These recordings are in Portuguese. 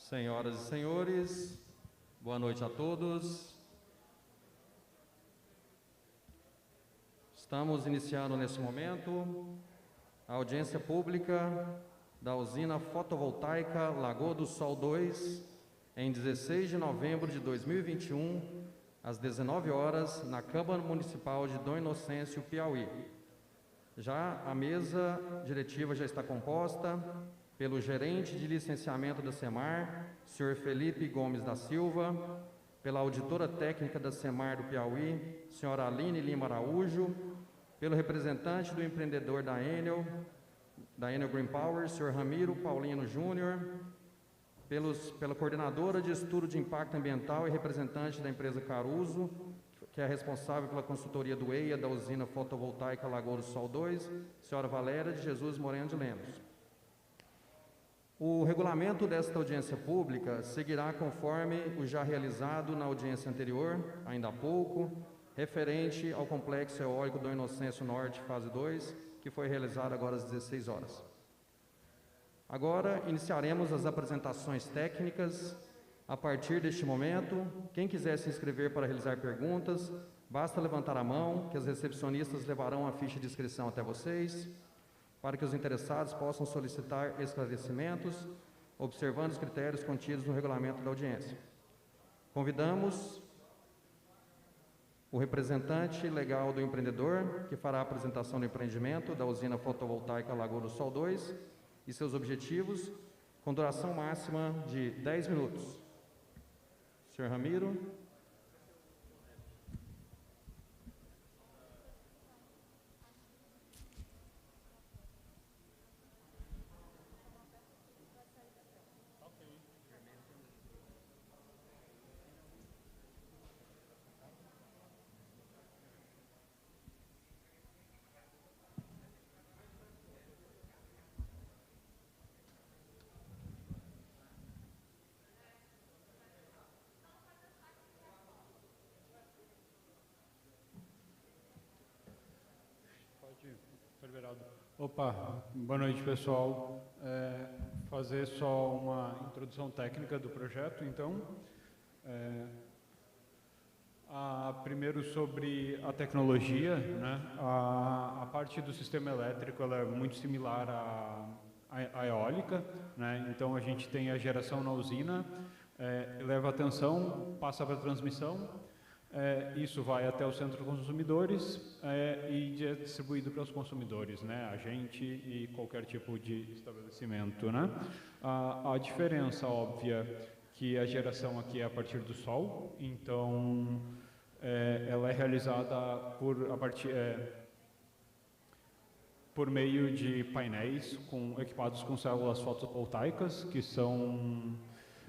Senhoras e senhores, boa noite a todos. Estamos iniciando nesse momento a audiência pública da usina fotovoltaica Lagoa do Sol 2, em 16 de novembro de 2021, às 19 horas, na Câmara Municipal de Dom Inocêncio, Piauí. Já a mesa diretiva já está composta pelo gerente de licenciamento da SEMAR, senhor Felipe Gomes da Silva, pela auditora técnica da SEMAR do Piauí, senhora Aline Lima Araújo, pelo representante do empreendedor da Enel Green Power, senhor Ramiro Paulino Júnior, pela coordenadora de estudo de impacto ambiental e representante da empresa Caruso, que é responsável pela consultoria do EIA da usina fotovoltaica Lagoa do Sol 2, senhora Valéria de Jesus Moreno de Lemos. O regulamento desta audiência pública seguirá conforme o já realizado na audiência anterior, ainda há pouco, referente ao Complexo Eólico Dom Inocêncio Norte, fase 2, que foi realizado agora às 16 horas. Agora, iniciaremos as apresentações técnicas. A partir deste momento, quem quiser se inscrever para realizar perguntas, basta levantar a mão, que as recepcionistas levarão a ficha de inscrição até vocês, para que os interessados possam solicitar esclarecimentos, observando os critérios contidos no regulamento da audiência. Convidamos o representante legal do empreendedor, que fará a apresentação do empreendimento da usina fotovoltaica Lagoa do Sol 2 e seus objetivos, com duração máxima de 10 minutos. Senhor Ramiro. Opa, boa noite, pessoal. Fazer só uma introdução técnica do projeto, então. Primeiro sobre a tecnologia, né? A parte do sistema elétrico ela é muito similar à eólica, né? Então a gente tem a geração na usina, eleva a tensão, passa para a transmissão. Isso vai até o centro de consumidores e é distribuído para os consumidores, né? A gente e qualquer tipo de estabelecimento, né? A diferença óbvia que a geração aqui é a partir do sol, então ela é realizada por meio de painéis equipados com células fotovoltaicas, que são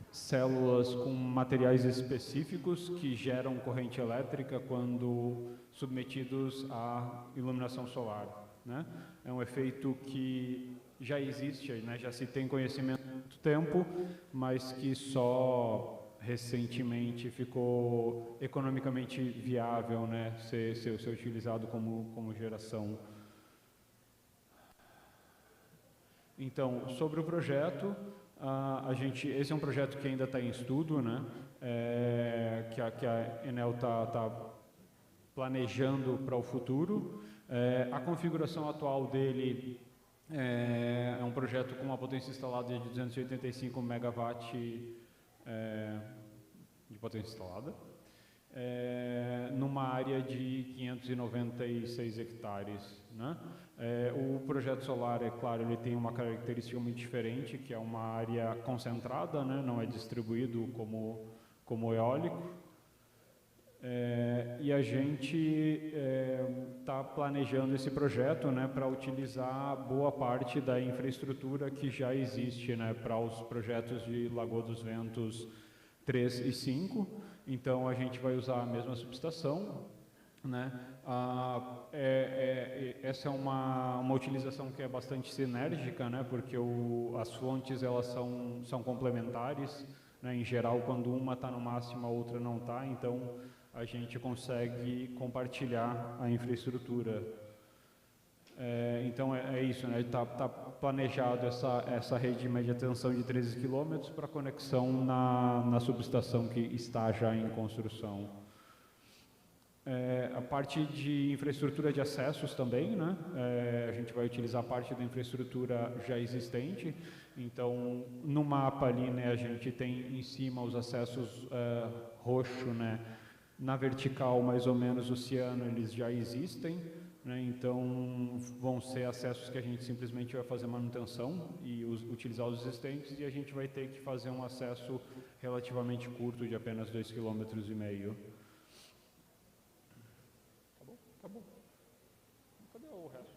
células com materiais específicos que geram corrente elétrica quando submetidos à iluminação solar, né? É um efeito que já existe, né? Já se tem conhecimento há muito tempo, mas que só recentemente ficou economicamente viável, né? Ser utilizado como geração. Então, sobre o projeto, esse é um projeto que ainda está em estudo, né? Que a Enel está planejando para o futuro. A configuração atual dele é um projeto com uma potência instalada de 285 MW de potência instalada, numa área de 596 hectares, né? O projeto solar, é claro, ele tem uma característica muito diferente, que é uma área concentrada, né? Não é distribuído como eólico. E a gente está planejando esse projeto, né, para utilizar boa parte da infraestrutura que já existe, né, para os projetos de Lagoa dos Ventos 3 e 5. Então a gente vai usar a mesma subestação, né? Essa é uma utilização que é bastante sinérgica, né? Porque as fontes elas são complementares, né? Em geral, quando uma está no máximo, a outra não está. Então a gente consegue compartilhar a infraestrutura. Então, é isso, né? Está planejado essa rede de média tensão de 13 km para conexão na subestação que está já em construção. A parte de infraestrutura de acessos também, né? A gente vai utilizar parte da infraestrutura já existente. Então, no mapa ali, né, a gente tem em cima os acessos roxo, né? Na vertical, mais ou menos, o ciano, eles já existem, né? Então, vão ser acessos que a gente simplesmente vai fazer manutenção e utilizar os existentes, e a gente vai ter que fazer um acesso relativamente curto, de apenas 2,5 km. Acabou. Cadê o resto?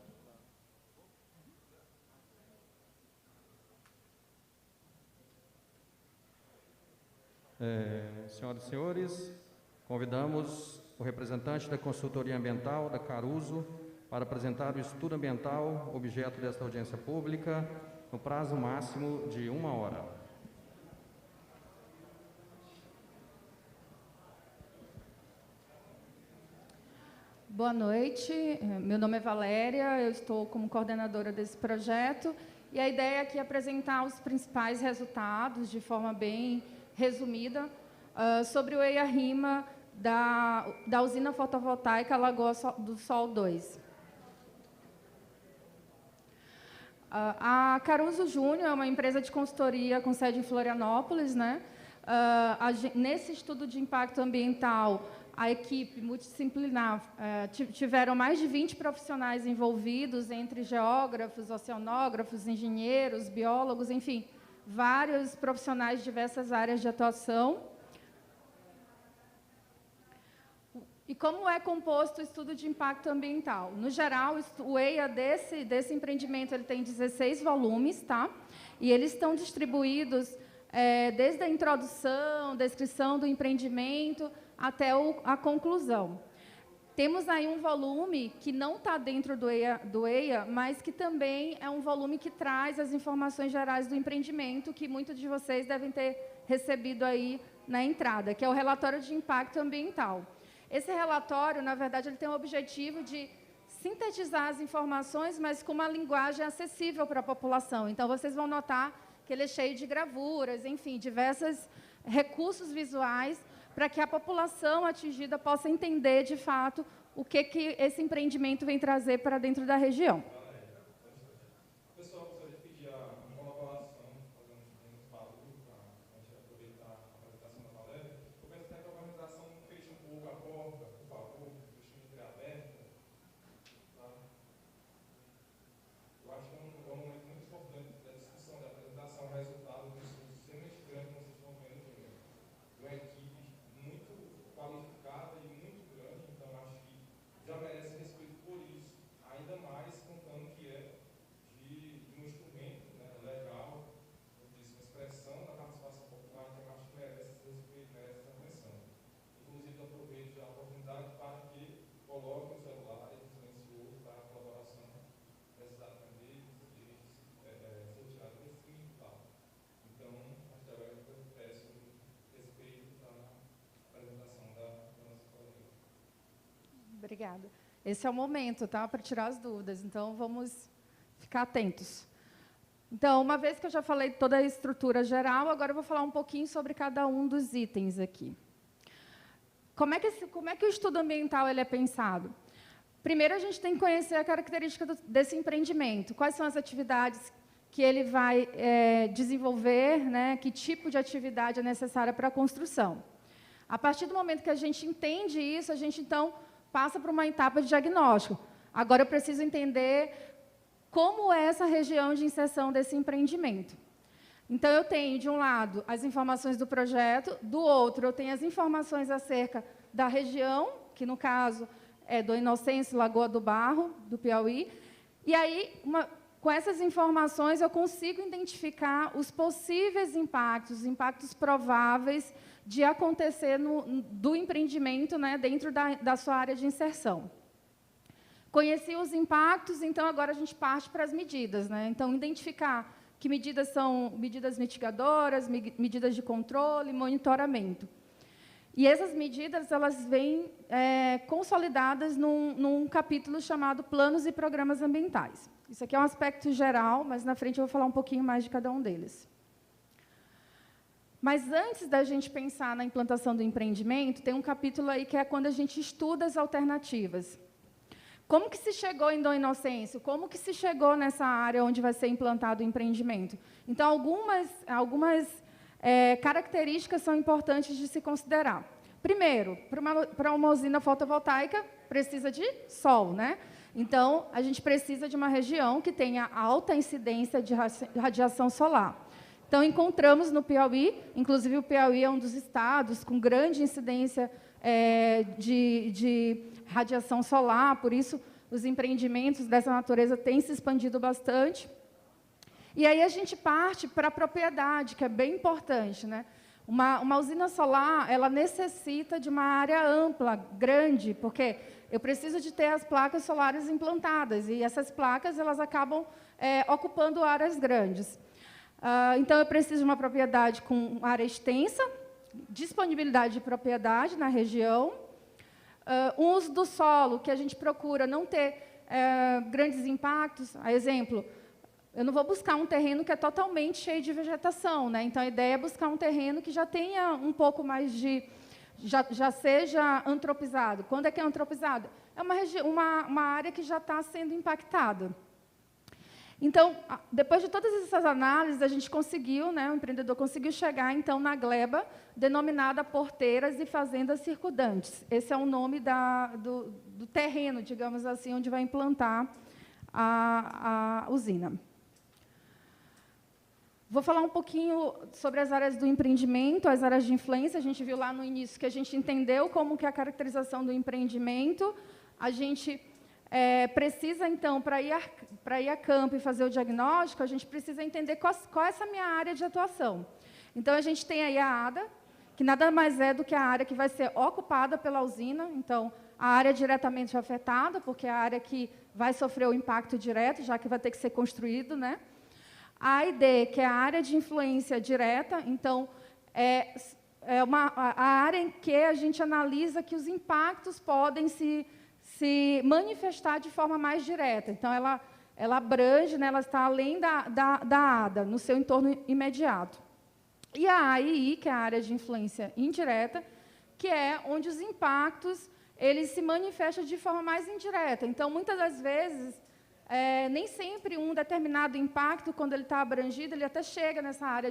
Senhoras e senhores, convidamos o representante da consultoria ambiental, da Caruso, para apresentar o estudo ambiental, objeto desta audiência pública, no prazo máximo de 1 hora. Boa noite, meu nome é Valéria, eu estou como coordenadora desse projeto, e a ideia aqui é apresentar os principais resultados, de forma bem resumida, sobre o EIA-RIMA da usina fotovoltaica Lagoa do Sol 2. A Caruso Júnior é uma empresa de consultoria com sede em Florianópolis, né? Nesse estudo de impacto ambiental, a equipe multidisciplinar tiveram mais de 20 profissionais envolvidos, entre geógrafos, oceanógrafos, engenheiros, biólogos, enfim, vários profissionais de diversas áreas de atuação. E como é composto o estudo de impacto ambiental? No geral, o EIA desse empreendimento ele tem 16 volumes, tá? E eles estão distribuídos desde a introdução, descrição do empreendimento, até a conclusão. Temos aí um volume que não está dentro do EIA, mas que também é um volume que traz as informações gerais do empreendimento, que muitos de vocês devem ter recebido aí na entrada, que é o relatório de impacto ambiental. Esse relatório, na verdade, ele tem o objetivo de sintetizar as informações, mas com uma linguagem acessível para a população. Então, vocês vão notar que ele é cheio de gravuras, enfim, diversos recursos visuais para que a população atingida possa entender, de fato, o que esse empreendimento vem trazer para dentro da região. Pessoal, gostaria de pedir uma colaboração, fazendo um barulho para a gente aproveitar a apresentação da Valéria. Eu peço até que a organização feche um pouco a porta, por favor, deixando entreaberta. Tá? Eu acho que é um momento muito importante da discussão, da apresentação, o resultado do estudo extremamente grande que vocês estão vendo de uma equipe muito qualificada e muito grande, então acho que já merece respeito por isso, ainda mais contando que é de um instrumento, né, legal, como disse, uma expressão da participação popular, então acho que merece esse respeito, merece essa atenção. Inclusive, eu aproveito já a oportunidade para que coloquem o celular e o silencioso para a colaboração precisar atender e ser retirado do stream e tal. Então, acho que agora eu peço respeito para a apresentação da nossa colega. Obrigada. Esse é o momento, tá, para tirar as dúvidas. Então, vamos ficar atentos. Então, uma vez que eu já falei toda a estrutura geral, agora eu vou falar um pouquinho sobre cada um dos itens aqui. Como é que o estudo ambiental ele é pensado? Primeiro, a gente tem que conhecer a característica desse empreendimento. Quais são as atividades que ele vai desenvolver, né? Que tipo de atividade é necessária para a construção. A partir do momento que a gente entende isso, a gente, então, passa para uma etapa de diagnóstico. Agora, eu preciso entender como é essa região de inserção desse empreendimento. Então, eu tenho, de um lado, as informações do projeto, do outro, eu tenho as informações acerca da região, que, no caso, é do Inocêncio, Lagoa do Barro, do Piauí. E aí, com essas informações, eu consigo identificar os possíveis impactos, os impactos prováveis de acontecer do empreendimento, né, dentro da sua área de inserção. Conheci os impactos, então agora a gente parte para as medidas, né? Então, identificar que medidas são medidas mitigadoras, medidas de controle, monitoramento. E essas medidas elas vêm consolidadas num capítulo chamado Planos e Programas Ambientais. Isso aqui é um aspecto geral, mas na frente eu vou falar um pouquinho mais de cada um deles. Mas antes da gente pensar na implantação do empreendimento, tem um capítulo aí que é quando a gente estuda as alternativas. Como que se chegou em Dom Inocêncio? Como que se chegou nessa área onde vai ser implantado o empreendimento? Então, algumas características são importantes de se considerar. Primeiro, para uma usina fotovoltaica, precisa de sol, né? Então, a gente precisa de uma região que tenha alta incidência de radiação solar. Então, encontramos no Piauí, inclusive o Piauí é um dos estados com grande incidência de radiação solar, por isso os empreendimentos dessa natureza têm se expandido bastante. E aí a gente parte para a propriedade, que é bem importante, né? Uma usina solar, ela necessita de uma área ampla, grande, porque eu preciso de ter as placas solares implantadas, e essas placas elas acabam ocupando áreas grandes. Então, eu preciso de uma propriedade com área extensa, disponibilidade de propriedade na região, uso do solo, que a gente procura não ter grandes impactos. A exemplo, eu não vou buscar um terreno que é totalmente cheio de vegetação, né? Então, a ideia é buscar um terreno que já tenha um pouco mais de... já seja antropizado. Quando é que é antropizado? É uma área que já está sendo impactada. Então, depois de todas essas análises, a gente conseguiu, né, o empreendedor conseguiu chegar, então, na gleba, denominada Porteiras e Fazendas Circundantes. Esse é o nome do terreno, digamos assim, onde vai implantar a usina. Vou falar um pouquinho sobre as áreas do empreendimento, as áreas de influência. A gente viu lá no início que a gente entendeu como que é a caracterização do empreendimento. A gente precisa, então, para ir a campo e fazer o diagnóstico, a gente precisa entender qual é essa minha área de atuação. Então, a gente tem aí a ADA, que nada mais é do que a área que vai ser ocupada pela usina. Então, a área diretamente afetada, porque é a área que vai sofrer o impacto direto, já que vai ter que ser construído, né? A AID, que é a área de influência direta, então, a área em que a gente analisa que os impactos podem se manifestar de forma mais direta. Então, ela abrange, né, ela está além da ADA, no seu entorno imediato. E a AII, que é a área de influência indireta, que é onde os impactos eles se manifestam de forma mais indireta. Então, muitas das vezes, nem sempre um determinado impacto, quando ele está abrangido, ele até chega nessa área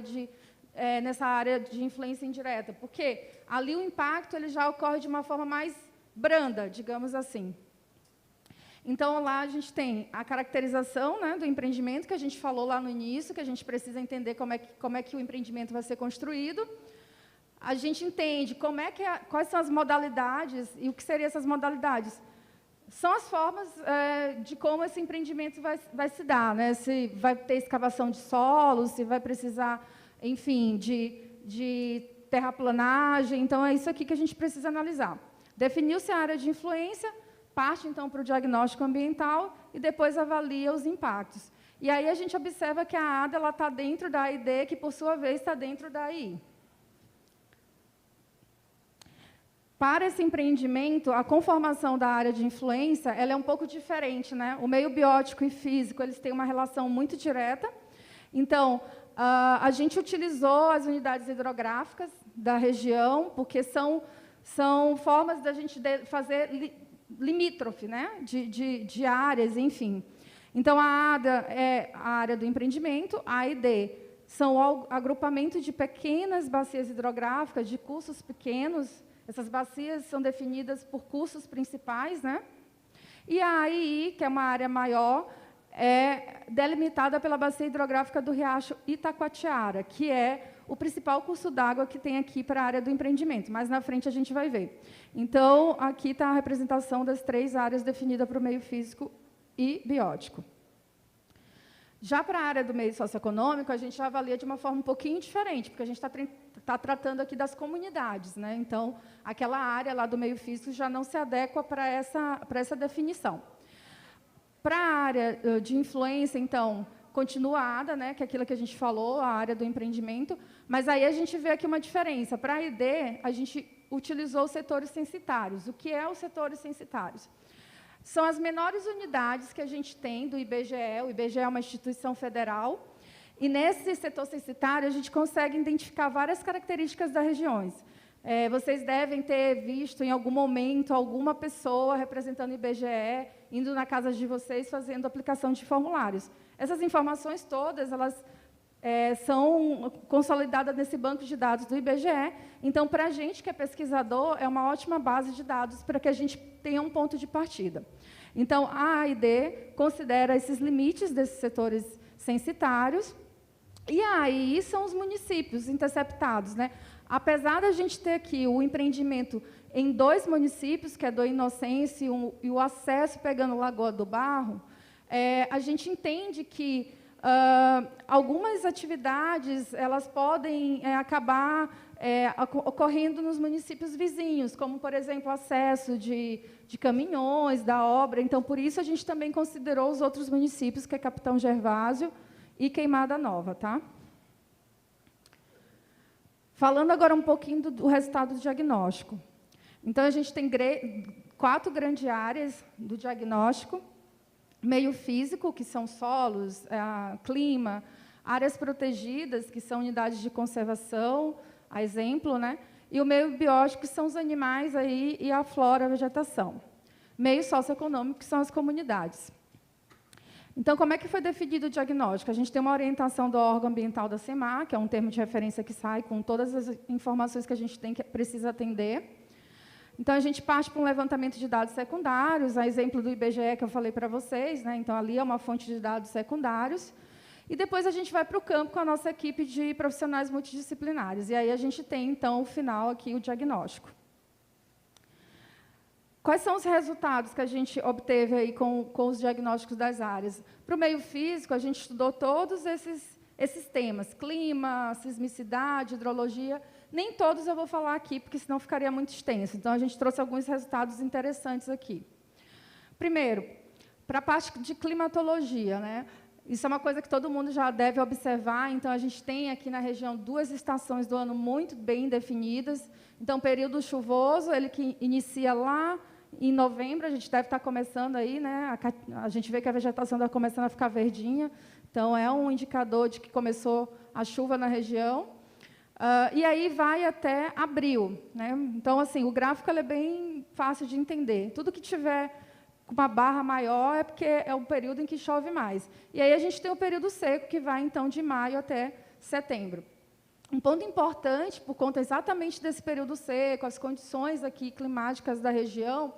de influência indireta, porque ali o impacto ele já ocorre de uma forma mais branda, digamos assim. Então, lá a gente tem a caracterização, né, do empreendimento, que a gente falou lá no início, que a gente precisa entender como é que o empreendimento vai ser construído. A gente entende quais são as modalidades e o que seriam essas modalidades. São as formas de como esse empreendimento vai se dar, né? Se vai ter escavação de solo, se vai precisar, enfim, de terraplanagem. Então, é isso aqui que a gente precisa analisar. Definiu-se a área de influência, parte, então, para o diagnóstico ambiental e depois avalia os impactos. E aí a gente observa que a ADA está dentro da AID, que, por sua vez, está dentro da AI. Para esse empreendimento, a conformação da área de influência ela é um pouco diferente, né? O meio biótico e físico eles têm uma relação muito direta. Então, a gente utilizou as unidades hidrográficas da região, porque são formas da gente fazer limítrofe, né? de áreas, enfim. Então, a ADA é a área do empreendimento, a AID são o agrupamento de pequenas bacias hidrográficas, de cursos pequenos. Essas bacias são definidas por cursos principais, né? E a AII, que é uma área maior, é delimitada pela bacia hidrográfica do Riacho Itacoatiara, que é o principal curso d'água que tem aqui para a área do empreendimento. Mais na frente a gente vai ver. Então, aqui está a representação das 3 áreas definidas para o meio físico e biótico. Já para a área do meio socioeconômico, a gente avalia de uma forma um pouquinho diferente, porque a gente está tratando aqui das comunidades, né? Então, aquela área lá do meio físico já não se adequa para essa definição. Para a área de influência, então, continua a ADA, né, que é aquilo que a gente falou, a área do empreendimento, mas aí a gente vê aqui uma diferença. Para a AID, a gente utilizou os setores censitários. O que é os setores censitários? São as menores unidades que a gente tem do IBGE. O IBGE é uma instituição federal. E, nesse setor censitário, a gente consegue identificar várias características das regiões. Vocês devem ter visto, em algum momento, alguma pessoa representando o IBGE, indo na casa de vocês, fazendo aplicação de formulários. Essas informações todas, elas são consolidadas nesse banco de dados do IBGE. Então, para a gente, que é pesquisador, é uma ótima base de dados para que a gente tenha um ponto de partida. Então, a AID considera esses limites desses setores censitários, e aí são os municípios interceptados, né? Apesar da gente ter aqui o empreendimento em 2 municípios, que é do Inocência e o acesso pegando Lagoa do Barro, a gente entende que algumas atividades elas podem acabar ocorrendo nos municípios vizinhos, como, por exemplo, acesso de caminhões, da obra. Então, por isso, a gente também considerou os outros municípios, que é Capitão Gervásio e Queimada Nova. Tá? Falando agora um pouquinho do resultado do diagnóstico. Então, a gente tem 4 grandes áreas do diagnóstico: meio físico, que são solos, clima; áreas protegidas, que são unidades de conservação, a exemplo, né? E o meio biológico, que são os animais aí, e a flora, a vegetação. Meio socioeconômico, que são as comunidades. Então, como é que foi definido o diagnóstico? A gente tem uma orientação do órgão ambiental da SEMAR, que é um termo de referência que sai com todas as informações que a gente precisa atender. Então, a gente parte para um levantamento de dados secundários, a exemplo do IBGE, que eu falei para vocês, né? Então, ali é uma fonte de dados secundários. E depois a gente vai para o campo com a nossa equipe de profissionais multidisciplinares. E aí a gente tem, então, o final aqui, o diagnóstico. Quais são os resultados que a gente obteve aí com os diagnósticos das áreas? Para o meio físico, a gente estudou todos esses temas: clima, sismicidade, hidrologia. Nem todos eu vou falar aqui, porque senão ficaria muito extenso. Então, a gente trouxe alguns resultados interessantes aqui. Primeiro, para a parte de climatologia, né? Isso é uma coisa que todo mundo já deve observar. Então, a gente tem aqui na região 2 estações do ano muito bem definidas. Então, período chuvoso, ele que inicia lá em novembro, a gente deve estar começando aí, né? A gente vê que a vegetação está começando a ficar verdinha. Então, é um indicador de que começou a chuva na região. E aí vai até abril, né? Então, assim, o gráfico ele é bem fácil de entender. Tudo que tiver com uma barra maior é porque é o período em que chove mais. E aí a gente tem o período seco, que vai, então, de maio até setembro. Um ponto importante, por conta exatamente desse período seco, as condições aqui climáticas da região,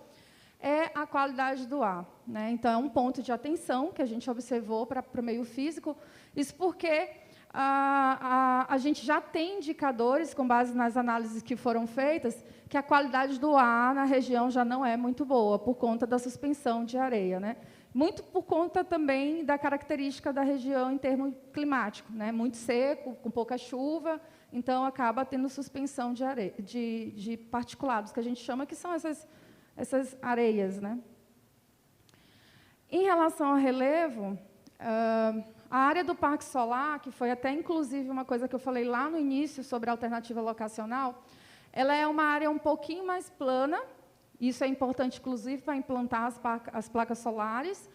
é a qualidade do ar, né? Então, é um ponto de atenção que a gente observou para o meio físico. Isso porque a gente já tem indicadores, com base nas análises que foram feitas, que a qualidade do ar na região já não é muito boa, por conta da suspensão de areia, né? Muito por conta também da característica da região em termos climáticos, né? Muito seco, com pouca chuva, então acaba tendo suspensão de areia, de particulados, que a gente chama, que são essas areias, né? Em relação ao relevo, a área do Parque Solar, que foi até, inclusive, uma coisa que eu falei lá no início sobre a alternativa locacional, ela é uma área um pouquinho mais plana. Isso é importante, inclusive, para implantar as placas solares,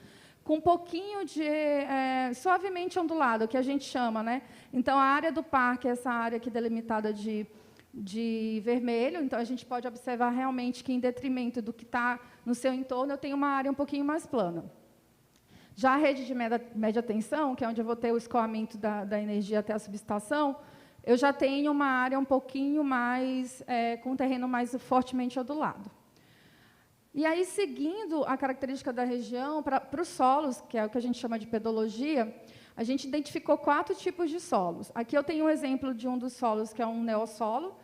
com um pouquinho de suavemente ondulado, que a gente chama, né? Então, a área do parque é essa área aqui delimitada de vermelho. Então, a gente pode observar realmente que, em detrimento do que está no seu entorno, eu tenho uma área um pouquinho mais plana. Já a rede de média tensão, que é onde eu vou ter o escoamento da energia até a subestação, eu já tenho uma área um pouquinho mais, com um terreno mais fortemente ondulado. E aí, seguindo a característica da região, para os solos, que é o que a gente chama de pedologia, a gente identificou 4 tipos de solos. Aqui eu tenho um exemplo de um dos solos, que é um neossolo.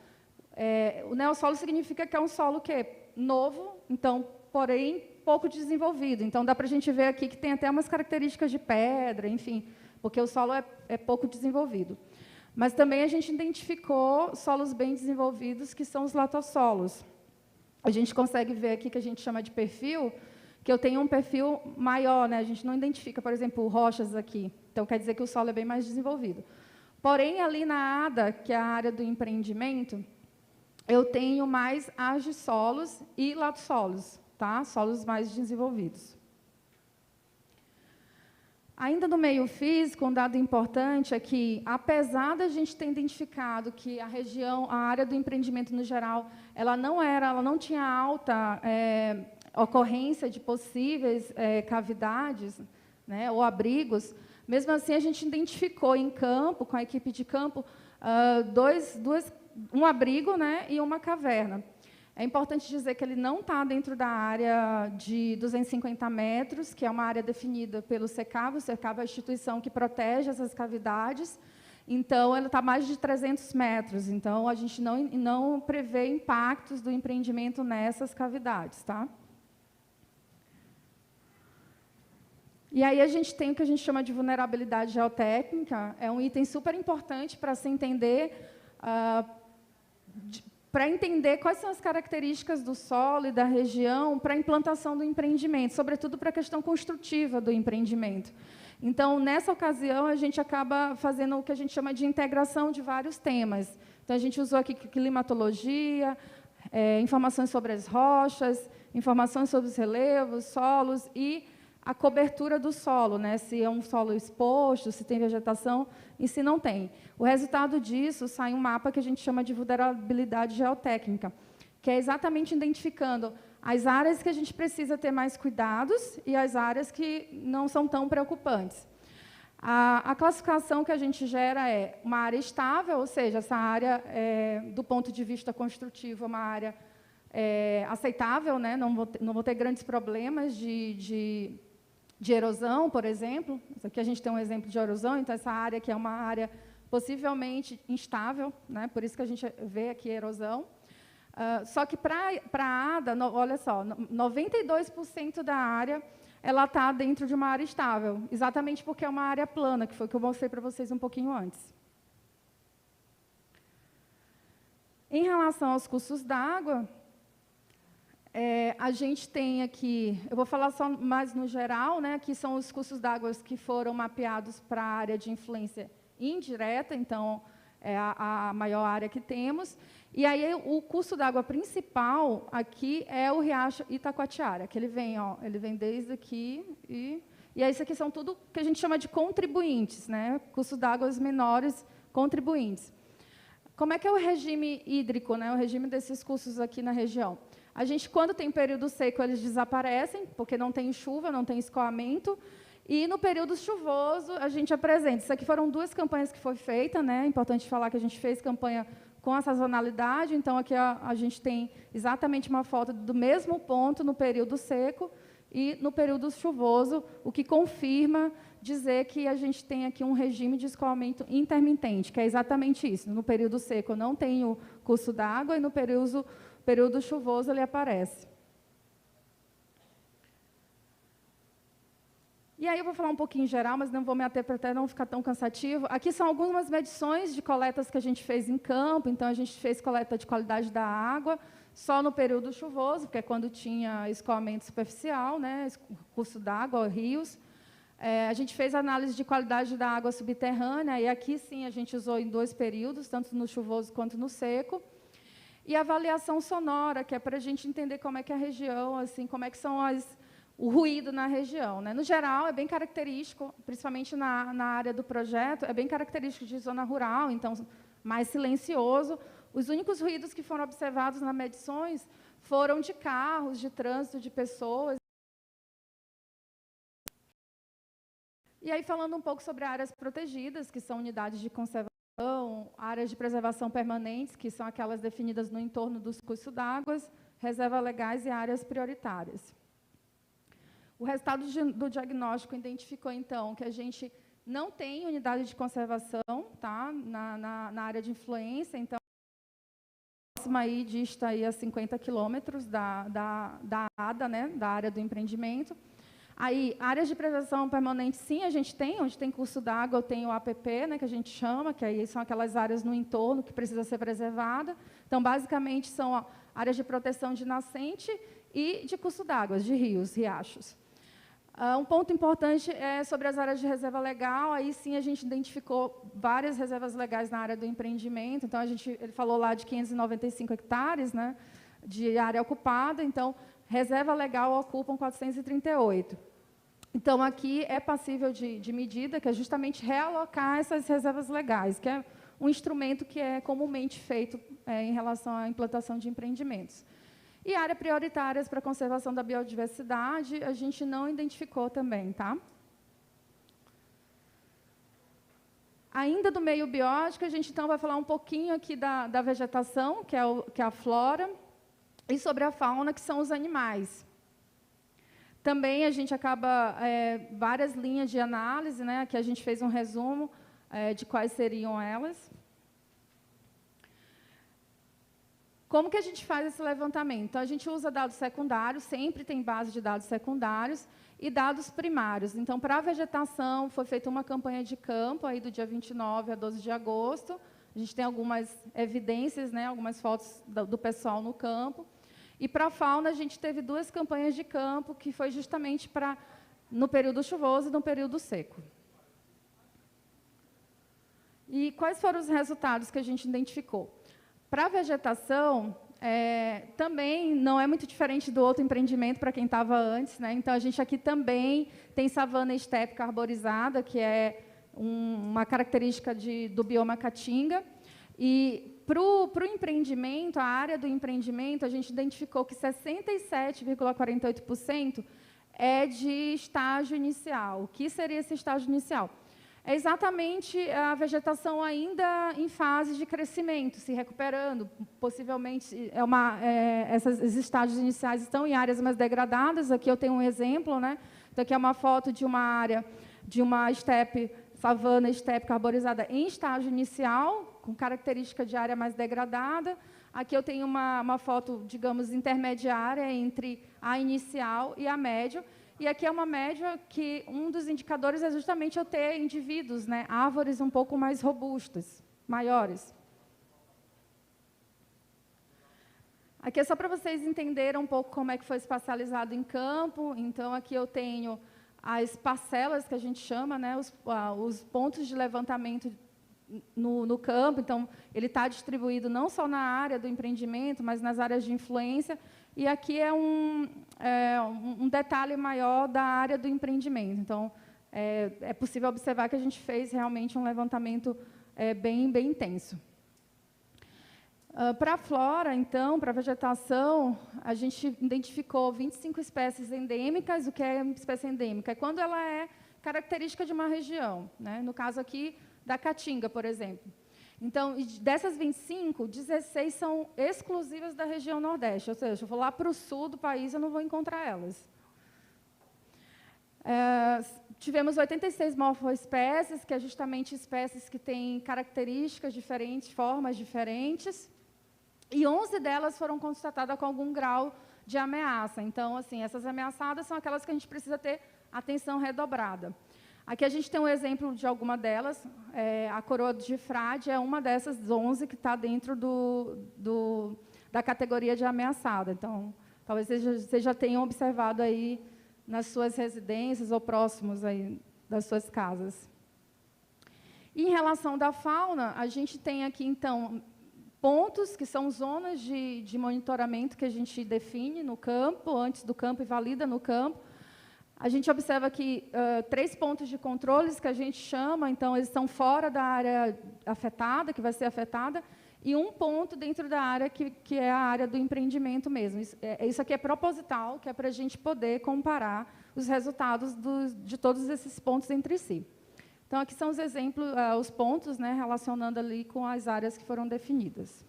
O neossolo significa que é um solo que é novo, então, porém, pouco desenvolvido. Então, dá para a gente ver aqui que tem até umas características de pedra, enfim, porque o solo é pouco desenvolvido. Mas também a gente identificou solos bem desenvolvidos, que são os latossolos. A gente consegue ver aqui que a gente chama de perfil, que eu tenho um perfil maior, né? A gente não identifica, por exemplo, rochas aqui. Então, quer dizer que o solo é bem mais desenvolvido. Porém, ali na ADA, que é a área do empreendimento, eu tenho mais argissolos e latossolos, tá? Solos mais desenvolvidos. Ainda no meio físico, um dado importante é que, apesar da gente ter identificado que a região, a área do empreendimento no geral, ela não tinha alta ocorrência de possíveis cavidades, né, ou abrigos, mesmo assim a gente identificou em campo, com a equipe de campo, um abrigo, né, e uma caverna. É importante dizer que ele não está dentro da área de 250 metros, que é uma área definida pelo SECAV. O SECAV é a instituição que protege essas cavidades. Então, ele está a mais de 300 metros. Então, a gente não prevê impactos do empreendimento nessas cavidades. Tá? E aí, a gente tem o que a gente chama de vulnerabilidade geotécnica. É um item super importante para se entender... para entender quais são as características do solo e da região para a implantação do empreendimento, sobretudo para a questão construtiva do empreendimento. Então, nessa ocasião, a gente acaba fazendo o que a gente chama de integração de vários temas. Então, a gente usou aqui climatologia, informações sobre as rochas, informações sobre os relevos, solos e a cobertura do solo, né? Se é um solo exposto, se tem vegetação e se não tem. O resultado disso sai um mapa que a gente chama de vulnerabilidade geotécnica, que é exatamente identificando as áreas que a gente precisa ter mais cuidados e as áreas que não são tão preocupantes. A classificação que a gente gera é uma área estável, ou seja, essa área, do ponto de vista construtivo, é uma área aceitável, né? Não vou ter grandes problemas de erosão, por exemplo. Aqui a gente tem um exemplo de erosão, então essa área aqui é uma área possivelmente instável, né? Por isso que a gente vê aqui erosão. Só que para a ADA, olha só, 92% da área ela está dentro de uma área estável, exatamente porque é uma área plana, que foi o que eu mostrei para vocês um pouquinho antes. Em relação aos cursos d'água, a gente tem aqui, eu vou falar só mais no geral, né? Aqui são os cursos d'água que foram mapeados para a área de influência indireta, então é a maior área que temos. E aí o curso d'água principal aqui é o Riacho Itacoatiara, que ele vem desde aqui e aí isso aqui são tudo que a gente chama de contribuintes, né? Cursos d'água menores contribuintes. Como é que é o regime hídrico, né? O regime desses cursos aqui na região? A gente, quando tem período seco, eles desaparecem, porque não tem chuva, não tem escoamento. E, no período chuvoso, a gente apresenta. Isso aqui foram 2 campanhas que foi feita, né? É importante falar que a gente fez campanha com a sazonalidade. Então, aqui a gente tem exatamente uma foto do mesmo ponto no período seco e no período chuvoso, o que confirma dizer que a gente tem aqui um regime de escoamento intermitente, que é exatamente isso. No período seco, eu não tenho curso d'água, e no período chuvoso ele aparece. E aí eu vou falar um pouquinho em geral, mas não vou me ater para até não ficar tão cansativo. Aqui são algumas medições de coletas que a gente fez em campo. Então, a gente fez coleta de qualidade da água só no período chuvoso, porque é quando tinha escoamento superficial, né, curso d'água, rios. A gente fez análise de qualidade da água subterrânea, e aqui, sim, a gente usou em 2 períodos, tanto no chuvoso quanto no seco. E a avaliação sonora, que é para a gente entender como é que a região, assim, como é que são o ruído na região, né? No geral, é bem característico, principalmente na área do projeto, é bem característico de zona rural, então, mais silencioso. Os únicos ruídos que foram observados nas medições foram de carros, de trânsito, de pessoas. E aí, falando um pouco sobre áreas protegidas, que são unidades de conservação, áreas de preservação permanentes, que são aquelas definidas no entorno dos cursos d'água, reservas legais e áreas prioritárias. O resultado do diagnóstico identificou, então, que a gente não tem unidade de conservação, tá, na área de influência, então, próxima aí dista aí a 50 quilômetros da ADA, né, da área do empreendimento. Aí, áreas de preservação permanente, sim, a gente tem, onde tem curso d'água, eu tenho o APP, né, que a gente chama, que aí são aquelas áreas no entorno que precisa ser preservada. Então, basicamente, são áreas de proteção de nascente e de curso d'água, de rios, riachos. Um ponto importante é sobre as áreas de reserva legal. Aí sim a gente identificou várias reservas legais na área do empreendimento. Então ele falou lá de 595 hectares, né, de área ocupada. Então reserva legal ocupam 438. Então aqui é passível de medida, que é justamente realocar essas reservas legais, que é um instrumento que é comumente feito em relação à implantação de empreendimentos. E áreas prioritárias para a conservação da biodiversidade, a gente não identificou também, tá? Ainda do meio biótico, a gente então vai falar um pouquinho aqui da vegetação, que é a flora, e sobre a fauna, que são os animais. Também a gente acaba várias linhas de análise, né? Aqui a gente fez um resumo de quais seriam elas. Como que a gente faz esse levantamento? Então, a gente usa dados secundários, sempre tem base de dados secundários, e dados primários. Então, para a vegetação, foi feita uma campanha de campo, aí do dia 29 a 12 de agosto. A gente tem algumas evidências, né, algumas fotos do pessoal no campo. E para a fauna, a gente teve 2 campanhas de campo, que foi justamente no período chuvoso e no período seco. E quais foram os resultados que a gente identificou? Para a vegetação, também não é muito diferente do outro empreendimento para quem estava antes, né? Então, a gente aqui também tem savana estépica arborizada, que é uma característica do bioma Caatinga. E para o empreendimento, a área do empreendimento, a gente identificou que 67,48% é de estágio inicial. O que seria esse estágio inicial? É exatamente a vegetação ainda em fase de crescimento, se recuperando. Possivelmente, esses estágios iniciais estão em áreas mais degradadas. Aqui eu tenho um exemplo, né? Então, aqui é uma foto de uma área, de uma savana estépica arborizada em estágio inicial, com característica de área mais degradada. Aqui eu tenho uma foto, digamos, intermediária entre a inicial e a média. E aqui é uma média que um dos indicadores é justamente eu ter indivíduos, né, árvores um pouco mais robustas, maiores. Aqui é só para vocês entenderem um pouco como é que foi espacializado em campo. Então, aqui eu tenho as parcelas, que a gente chama, né, os pontos de levantamento no campo. Então, ele está distribuído não só na área do empreendimento, mas nas áreas de influência. E aqui é um detalhe maior da área do empreendimento. Então, é possível observar que a gente fez realmente um levantamento bem intenso. Para a flora, então, para a vegetação, a gente identificou 25 espécies endêmicas. O que é uma espécie endêmica? É quando ela é característica de uma região, né? No caso aqui, da Caatinga, por exemplo. Então, dessas 25, 16 são exclusivas da região Nordeste, ou seja, eu vou lá para o sul do país, eu não vou encontrar elas. Tivemos 86 morfoespécies, que é justamente espécies que têm características diferentes, formas diferentes, e 11 delas foram constatadas com algum grau de ameaça. Então, assim, essas ameaçadas são aquelas que a gente precisa ter atenção redobrada. Aqui a gente tem um exemplo de alguma delas. A coroa de frade é uma dessas 11 que está dentro da categoria de ameaçada. Então, talvez vocês já tenham observado aí nas suas residências ou próximos aí das suas casas. E, em relação da fauna, a gente tem aqui, então, pontos que são zonas de monitoramento que a gente define no campo, antes do campo e valida no campo. A gente observa aqui 3 pontos de controles que a gente chama, então, eles estão fora da área afetada, que vai ser afetada, e um ponto dentro da área que é a área do empreendimento mesmo. Isso aqui é proposital, que é para a gente poder comparar os resultados de todos esses pontos entre si. Então, aqui são os exemplos, os pontos, né, relacionando ali com as áreas que foram definidas.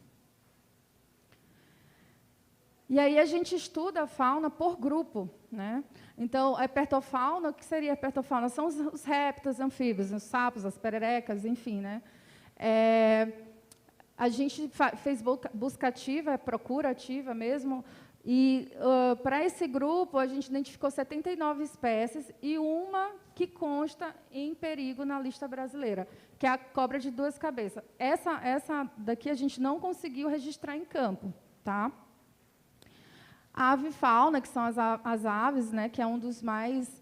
E aí a gente estuda a fauna por grupo, né? Então, a herpetofauna, o que seria a herpetofauna? São os répteis, anfíbios, os sapos, as pererecas, enfim, né? A gente fez busca ativa, procura ativa mesmo, e para esse grupo a gente identificou 79 espécies e uma que consta em perigo na lista brasileira, que é a cobra de 2 cabeças. Essa daqui a gente não conseguiu registrar em campo, tá? A avifauna, que são as aves, né, que é um dos mais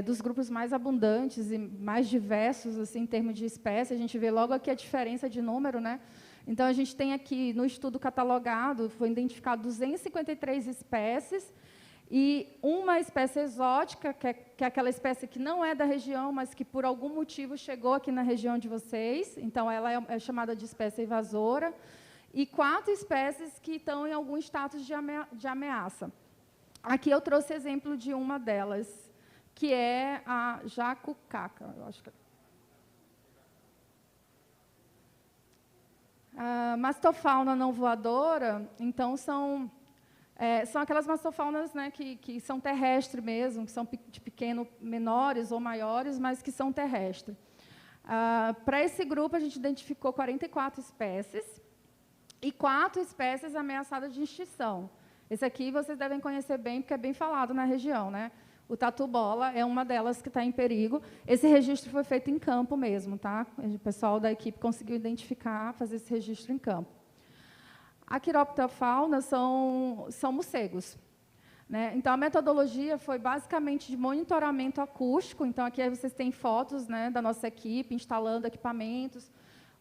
dos grupos mais abundantes e mais diversos, assim, em termos de espécie. A gente vê logo aqui a diferença de número, né? Então, a gente tem aqui, no estudo catalogado, foi identificado 253 espécies, e uma espécie exótica, que é aquela espécie que não é da região, mas que, por algum motivo, chegou aqui na região de vocês. Então, ela é chamada de espécie invasora. E 4 espécies que estão em algum status de ameaça. Aqui eu trouxe exemplo de uma delas, que é a jacucaca. Eu acho que... A mastofauna não voadora, então, são aquelas mastofaunas, né, que são terrestres mesmo, que são de pequeno, menores ou maiores, mas que são terrestres. Para esse grupo, a gente identificou 44 espécies, e 4 espécies ameaçadas de extinção. Esse aqui vocês devem conhecer bem, porque é bem falado na região, né? O tatu-bola é uma delas que está em perigo. Esse registro foi feito em campo mesmo, tá? O pessoal da equipe conseguiu identificar, fazer esse registro em campo. A quiroptofauna são morcegos, né? Então, a metodologia foi basicamente de monitoramento acústico. Então, aqui vocês têm fotos, né, da nossa equipe instalando equipamentos.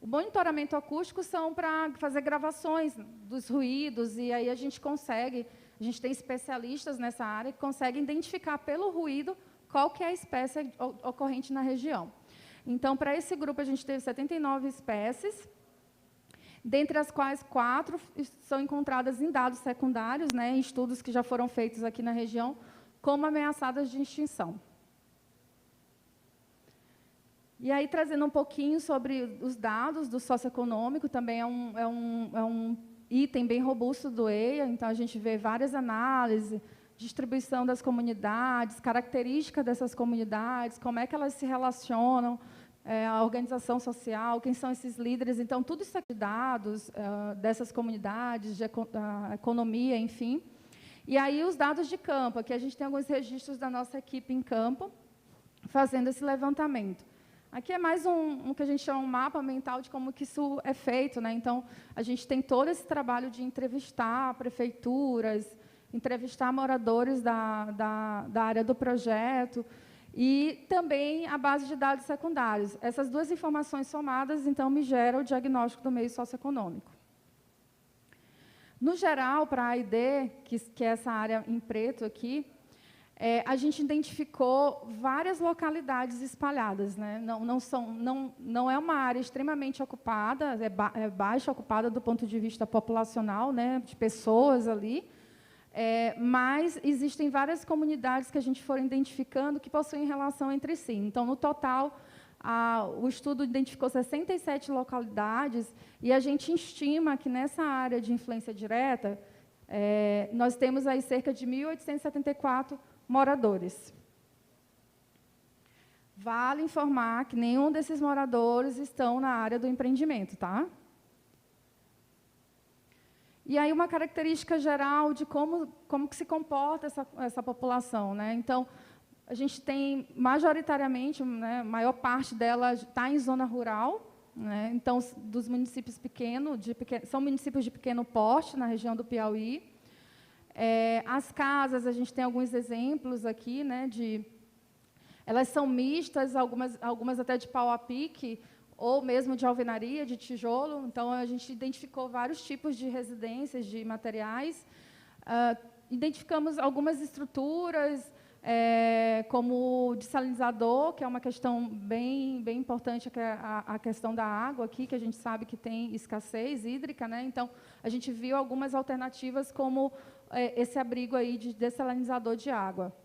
O monitoramento acústico são para fazer gravações dos ruídos, e aí a gente tem especialistas nessa área que conseguem identificar pelo ruído qual que é a espécie ocorrente na região. Então, para esse grupo, a gente teve 79 espécies, dentre as quais 4 são encontradas em dados secundários, né, em estudos que já foram feitos aqui na região, como ameaçadas de extinção. E aí, trazendo um pouquinho sobre os dados do socioeconômico, também é um item bem robusto do EIA, então a gente vê várias análises, distribuição das comunidades, características dessas comunidades, como é que elas se relacionam, a organização social, quem são esses líderes. Então, tudo isso aqui, dados dessas comunidades, de economia, enfim. E aí, os dados de campo, aqui a gente tem alguns registros da nossa equipe em campo, fazendo esse levantamento. Aqui é mais um que a gente chama um mapa mental de como que isso é feito, né? Então, a gente tem todo esse trabalho de entrevistar prefeituras, entrevistar moradores da área do projeto, e também a base de dados secundários. Essas 2 informações somadas, então, me geram o diagnóstico do meio socioeconômico. No geral, para a AID, que é essa área em preto aqui, a gente identificou várias localidades espalhadas, né? Não é uma área extremamente ocupada, é baixa ocupada do ponto de vista populacional, né, de pessoas ali, mas existem várias comunidades que a gente foi identificando que possuem relação entre si. Então, no total, o estudo identificou 67 localidades, e a gente estima que nessa área de influência direta, nós temos aí cerca de 1.874 moradores. Vale informar que nenhum desses moradores estão na área do empreendimento, tá? E aí uma característica geral de como que se comporta essa população, né? Então, a gente tem majoritariamente, né, a maior parte dela está em zona rural, né? Então, dos municípios pequenos, são municípios de pequeno porte na região do Piauí. As casas, a gente tem alguns exemplos aqui, né, elas são mistas, algumas até de pau a pique, ou mesmo de alvenaria, de tijolo. Então, a gente identificou vários tipos de residências, de materiais. Identificamos algumas estruturas, como o dessalinizador, que é uma questão bem importante, que é a questão da água aqui, que a gente sabe que tem escassez hídrica, né? Então, a gente viu algumas alternativas, como esse abrigo aí de dessalinizador de água.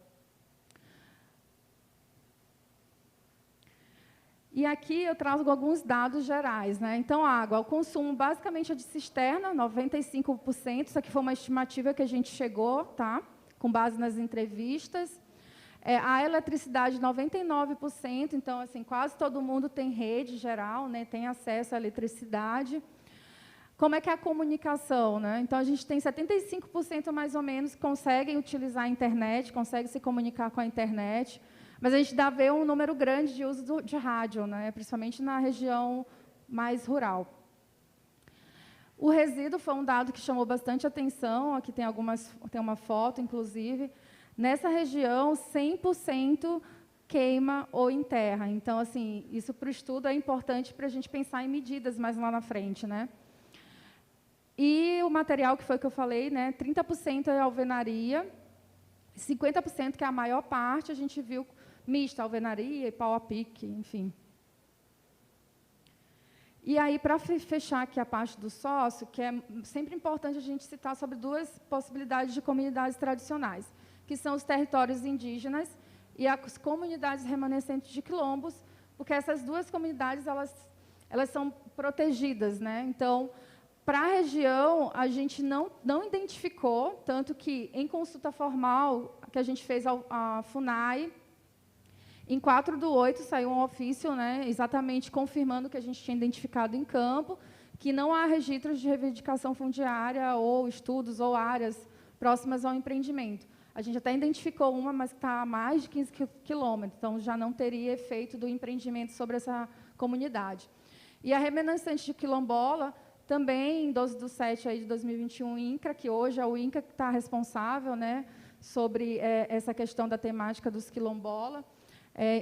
E aqui eu trago alguns dados gerais, né? Então, água, o consumo basicamente é de cisterna, 95%. Isso aqui foi uma estimativa que a gente chegou, tá? Com base nas entrevistas. A eletricidade, 99%. Então, assim, quase todo mundo tem rede geral, né? Tem acesso à eletricidade. Como é que é a comunicação, né? Então, a gente tem 75% mais ou menos que conseguem utilizar a internet, conseguem se comunicar com a internet. Mas a gente vê um número grande de uso de rádio, né, principalmente na região mais rural. O resíduo foi um dado que chamou bastante atenção. Aqui tem uma foto, inclusive. Nessa região, 100% queima ou enterra. Então, assim, isso para o estudo é importante para a gente pensar em medidas mais lá na frente, né? E o material que foi que eu falei, né? 30% é alvenaria, 50%, que é a maior parte, a gente viu mista, alvenaria e pau a pique, enfim. E aí, para fechar aqui a parte do sócio, que é sempre importante a gente citar sobre duas possibilidades de comunidades tradicionais, que são os territórios indígenas e as comunidades remanescentes de quilombos, porque essas duas comunidades elas são protegidas, né? Então, para a região, a gente não identificou, tanto que, em consulta formal, que a gente fez à FUNAI, em 4/8 saiu um ofício, né, exatamente confirmando o que a gente tinha identificado em campo, que não há registros de reivindicação fundiária ou estudos ou áreas próximas ao empreendimento. A gente até identificou uma, mas que está a mais de 15 quilômetros, então já não teria efeito do empreendimento sobre essa comunidade. E a remanescente de quilombola, também em 12/7 aí de 2021, INCRA, que hoje é o INCRA que está responsável, né, sobre essa questão da temática dos quilombola.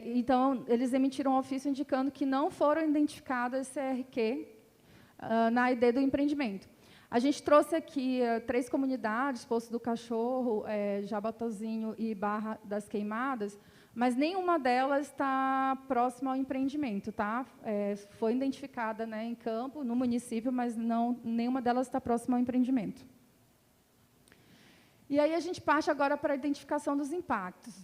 Então, eles emitiram um ofício indicando que não foram identificadas CRQ na ID do empreendimento. A gente trouxe aqui 3 comunidades, Poço do Cachorro, Jabatozinho e Barra das Queimadas, mas nenhuma delas está próxima ao empreendimento, tá? Foi identificada, né, em campo, no município, mas nenhuma delas está próxima ao empreendimento. E aí a gente parte agora para a identificação dos impactos.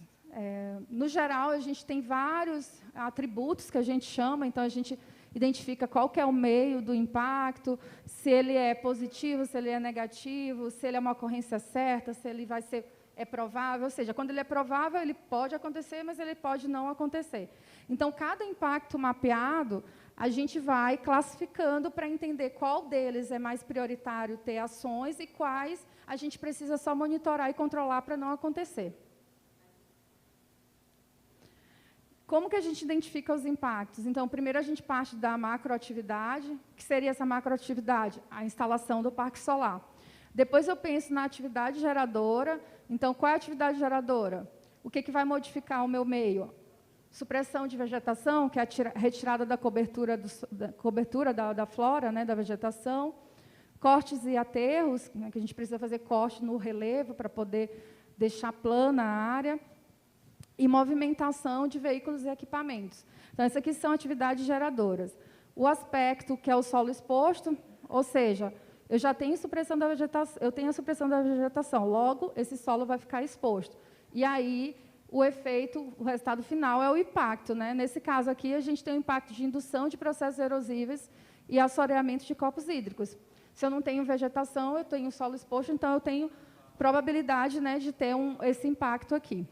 No geral, a gente tem vários atributos que a gente chama, então a gente identifica qual que é o meio do impacto, se ele é positivo, se ele é negativo, se ele é uma ocorrência certa, se ele vai ser provável, ou seja, quando ele é provável, ele pode acontecer, mas ele pode não acontecer. Então, cada impacto mapeado, a gente vai classificando para entender qual deles é mais prioritário ter ações e quais a gente precisa só monitorar e controlar para não acontecer. Como que a gente identifica os impactos? Então, primeiro a gente parte da macroatividade. O que seria essa macroatividade? A instalação do parque solar. Depois eu penso na atividade geradora. Então, qual é a atividade geradora? O que vai modificar o meu meio? Supressão de vegetação, que é a retirada da cobertura da flora, né, da vegetação. Cortes e aterros, né, que a gente precisa fazer corte no relevo para poder deixar plana a área. E movimentação de veículos e equipamentos. Então, essas aqui são atividades geradoras. O aspecto, que é o solo exposto, ou seja, eu já tenho supressão da vegetação, eu tenho a supressão da vegetação, logo, esse solo vai ficar exposto. E aí, o efeito, o resultado final é o impacto, né? Nesse caso aqui, a gente tem o impacto de indução de processos erosíveis e assoreamento de corpos hídricos. Se eu não tenho vegetação, eu tenho solo exposto, então eu tenho probabilidade, né, de ter esse impacto aqui.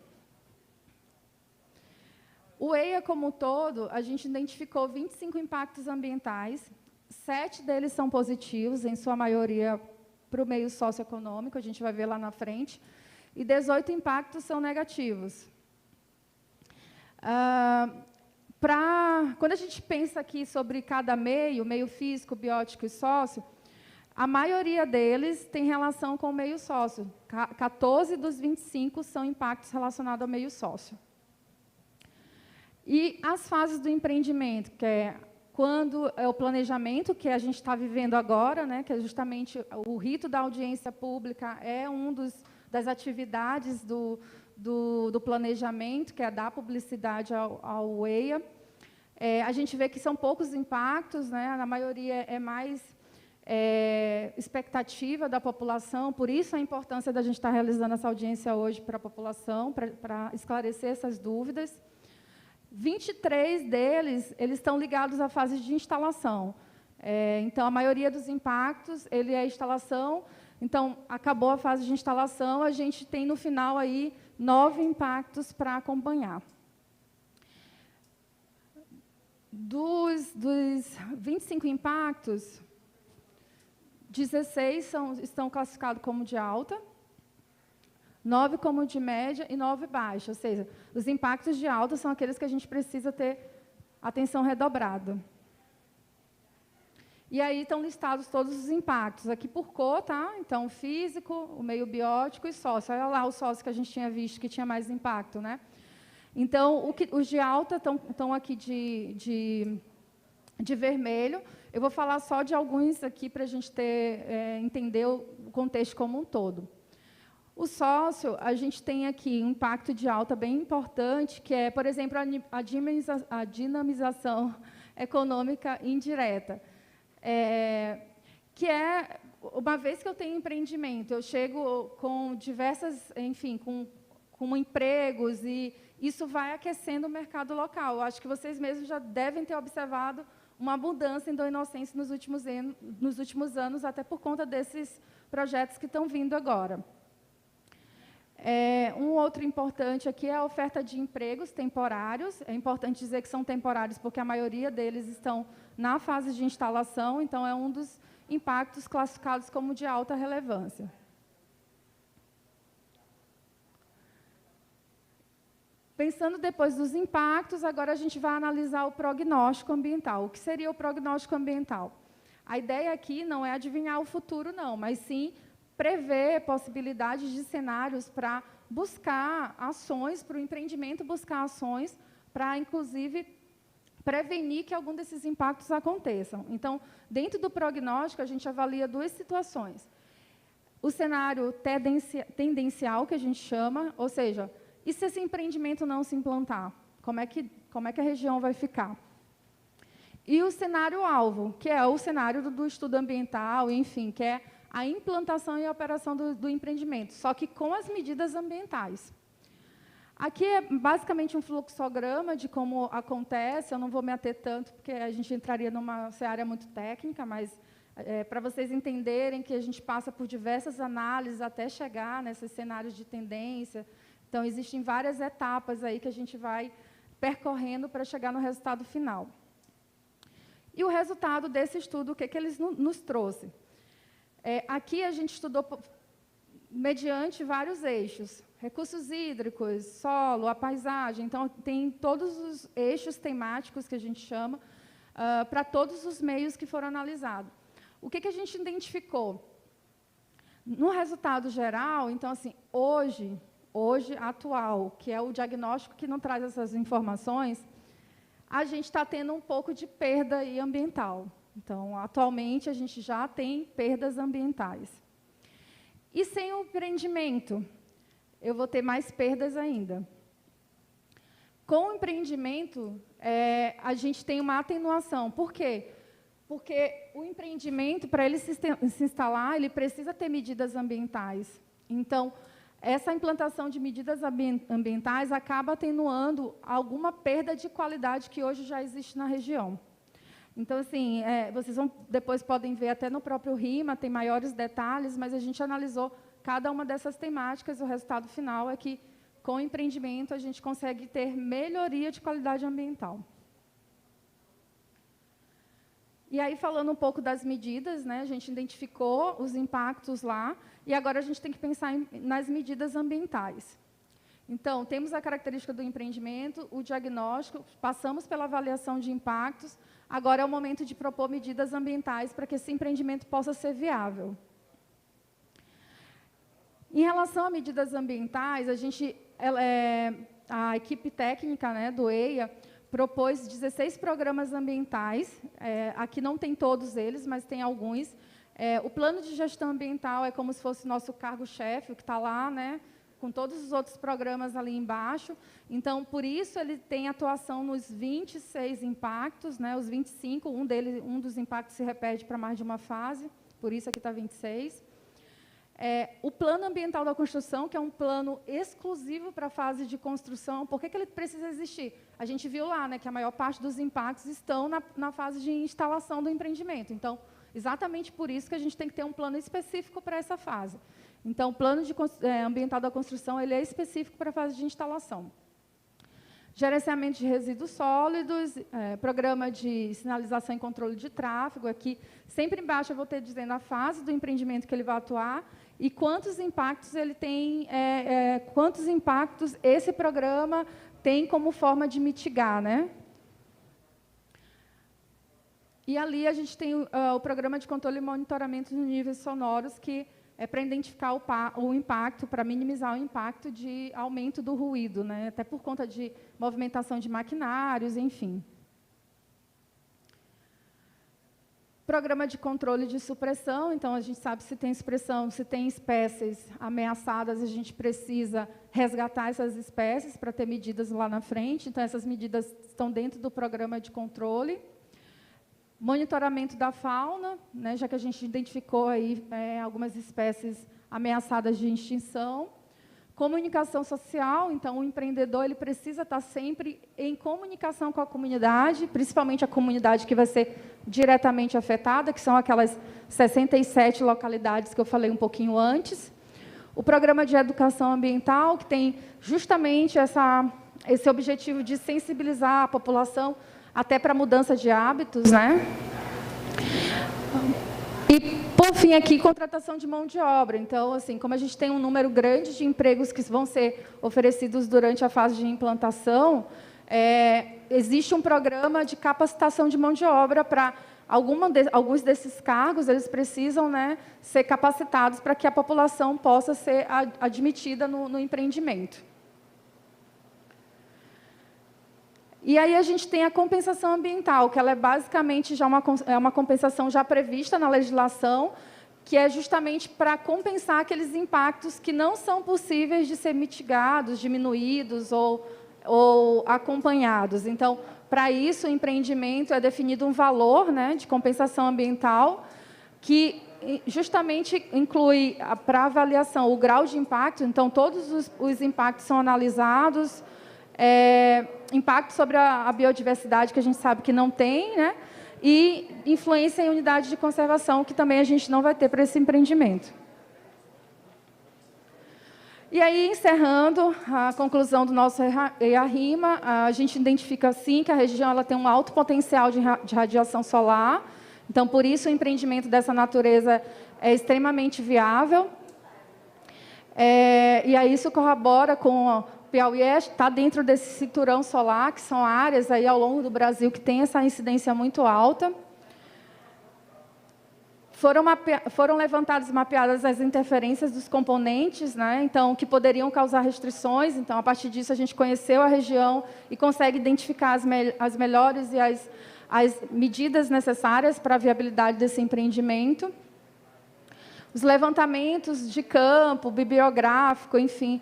O EIA, como um todo, a gente identificou 25 impactos ambientais, 7 deles são positivos, em sua maioria para o meio socioeconômico, a gente vai ver lá na frente, e 18 impactos são negativos. Quando a gente pensa aqui sobre cada meio físico, biótico e sócio, a maioria deles tem relação com o meio sócio. 14 dos 25 são impactos relacionados ao meio sócio. E as fases do empreendimento, que é quando é o planejamento, que a gente está vivendo agora, né, que é justamente o rito da audiência pública, é das atividades do planejamento, que é dar publicidade ao EIA. A gente vê que são poucos impactos, né, na maioria é mais expectativa da população, por isso a importância da gente estar realizando essa audiência hoje para a população, para esclarecer essas dúvidas. 23 deles, eles estão ligados à fase de instalação. Então, a maioria dos impactos, ele é instalação. Então, acabou a fase de instalação, a gente tem, no final, aí, 9 impactos para acompanhar. Dos 25 impactos, 16 estão classificados como de alta, 9 como de média e 9 baixa, ou seja, os impactos de alta são aqueles que a gente precisa ter atenção redobrada. E aí estão listados todos os impactos, aqui por cor, tá? Então, físico, o meio biótico e sócio. Olha lá o sócio que a gente tinha visto que tinha mais impacto, né? Então, os de alta estão aqui de vermelho. Eu vou falar só de alguns aqui para a gente entender o contexto como um todo. O sócio, a gente tem aqui um impacto de alta bem importante, que é, por exemplo, a dinamização econômica indireta. Que é, uma vez que eu tenho empreendimento, eu chego com diversas, enfim, com empregos, e isso vai aquecendo o mercado local. Eu acho que vocês mesmos já devem ter observado uma mudança em Do Inocêncio nos últimos anos, até por conta desses projetos que estão vindo agora. Um outro importante aqui é a oferta de empregos temporários. É importante dizer que são temporários, porque a maioria deles estão na fase de instalação, então é um dos impactos classificados como de alta relevância. Pensando depois dos impactos, agora a gente vai analisar o prognóstico ambiental. O que seria o prognóstico ambiental? A ideia aqui não é adivinhar o futuro, não, mas sim prever possibilidades de cenários para buscar ações, para o empreendimento buscar ações, para, inclusive, prevenir que algum desses impactos aconteçam. Então, dentro do prognóstico, a gente avalia duas situações. O cenário tendencial, que a gente chama, ou seja, e se esse empreendimento não se implantar? Como é que a região vai ficar? E o cenário-alvo, que é o cenário do estudo ambiental, enfim, que é a implantação e a operação do empreendimento, só que com as medidas ambientais. Aqui é basicamente um fluxograma de como acontece, eu não vou me ater tanto, porque a gente entraria numa área muito técnica, mas para vocês entenderem que a gente passa por diversas análises até chegar nesses cenários de tendência. Então, existem várias etapas aí que a gente vai percorrendo para chegar no resultado final. E o resultado desse estudo, o que ele nos trouxe? Aqui a gente estudou mediante vários eixos, recursos hídricos, solo, a paisagem, então tem todos os eixos temáticos que a gente chama, para todos os meios que foram analisados. O que a gente identificou? No resultado geral, então, assim, hoje, atual, que é o diagnóstico que não traz essas informações, a gente está tendo um pouco de perda ambiental. Então, atualmente, a gente já tem perdas ambientais. E sem o empreendimento, eu vou ter mais perdas ainda. Com o empreendimento, a gente tem uma atenuação. Por quê? Porque o empreendimento, para ele se instalar, ele precisa ter medidas ambientais. Então, essa implantação de medidas ambientais acaba atenuando alguma perda de qualidade que hoje já existe na região. Então, assim, vocês depois podem ver até no próprio RIMA, tem maiores detalhes, mas a gente analisou cada uma dessas temáticas, e o resultado final é que, com o empreendimento, a gente consegue ter melhoria de qualidade ambiental. E aí, falando um pouco das medidas, né, a gente identificou os impactos lá, e agora a gente tem que pensar nas medidas ambientais. Então, temos a característica do empreendimento, o diagnóstico, passamos pela avaliação de impactos, agora é o momento de propor medidas ambientais para que esse empreendimento possa ser viável. Em relação a medidas ambientais, a equipe técnica, né, do EIA propôs 16 programas ambientais. Aqui não tem todos eles, mas tem alguns. O plano de gestão ambiental é como se fosse o nosso cargo-chefe, o que está lá, né, com todos os outros programas ali embaixo. Então, por isso, ele tem atuação nos 26 impactos, né, os 25, um dos impactos se repete para mais de uma fase, por isso aqui está 26. O plano ambiental da construção, que é um plano exclusivo para a fase de construção. Por que ele precisa existir? A gente viu lá, né, que a maior parte dos impactos estão na fase de instalação do empreendimento. Então, exatamente por isso que a gente tem que ter um plano específico para essa fase. Então, o plano ambiental da construção ele é específico para a fase de instalação. Gerenciamento de resíduos sólidos, programa de sinalização e controle de tráfego. Aqui, sempre embaixo, eu vou ter dizendo a fase do empreendimento que ele vai atuar e quantos impactos ele tem, quantos impactos esse programa tem como forma de mitigar, né? E ali a gente tem o programa de controle e monitoramento de níveis sonoros, que é para identificar o impacto, para minimizar o impacto de aumento do ruído, né? Até por conta de movimentação de maquinários, enfim. Programa de controle de supressão, então a gente sabe se tem supressão, se tem espécies ameaçadas, a gente precisa resgatar essas espécies para ter medidas lá na frente, então essas medidas estão dentro do programa de controle. Monitoramento da fauna, né, já que a gente identificou aí algumas espécies ameaçadas de extinção. Comunicação social, então o empreendedor ele precisa estar sempre em comunicação com a comunidade, principalmente a comunidade que vai ser diretamente afetada, que são aquelas 67 localidades que eu falei um pouquinho antes. O programa de educação ambiental, que tem justamente esse objetivo de sensibilizar a população até para a mudança de hábitos, né? E, por fim, aqui, contratação de mão de obra. Então, assim, como a gente tem um número grande de empregos que vão ser oferecidos durante a fase de implantação, existe um programa de capacitação de mão de obra para alguns desses cargos, eles precisam, né, ser capacitados para que a população possa ser admitida no empreendimento. E aí a gente tem a compensação ambiental, que ela é basicamente já uma compensação já prevista na legislação, que é justamente para compensar aqueles impactos que não são possíveis de ser mitigados, diminuídos ou acompanhados. Então, para isso, o empreendimento é definido um valor, né, de compensação ambiental, que justamente inclui, para avaliação, o grau de impacto. Então, todos os impactos são analisados, impacto sobre a biodiversidade, que a gente sabe que não tem, né? E influência em unidade de conservação, que também a gente não vai ter para esse empreendimento. E aí, encerrando a conclusão do nosso EIA-RIMA, a gente identifica, sim, que a região ela tem um alto potencial de radiação solar, então, por isso, o empreendimento dessa natureza é extremamente viável. E aí isso corrobora com... Piauí está dentro desse cinturão solar, que são áreas aí ao longo do Brasil que tem essa incidência muito alta. Foram levantadas e mapeadas as interferências dos componentes, né, então, que poderiam causar restrições. Então, a partir disso, a gente conheceu a região e consegue identificar as melhores e as medidas necessárias para a viabilidade desse empreendimento. Os levantamentos de campo, bibliográfico, enfim,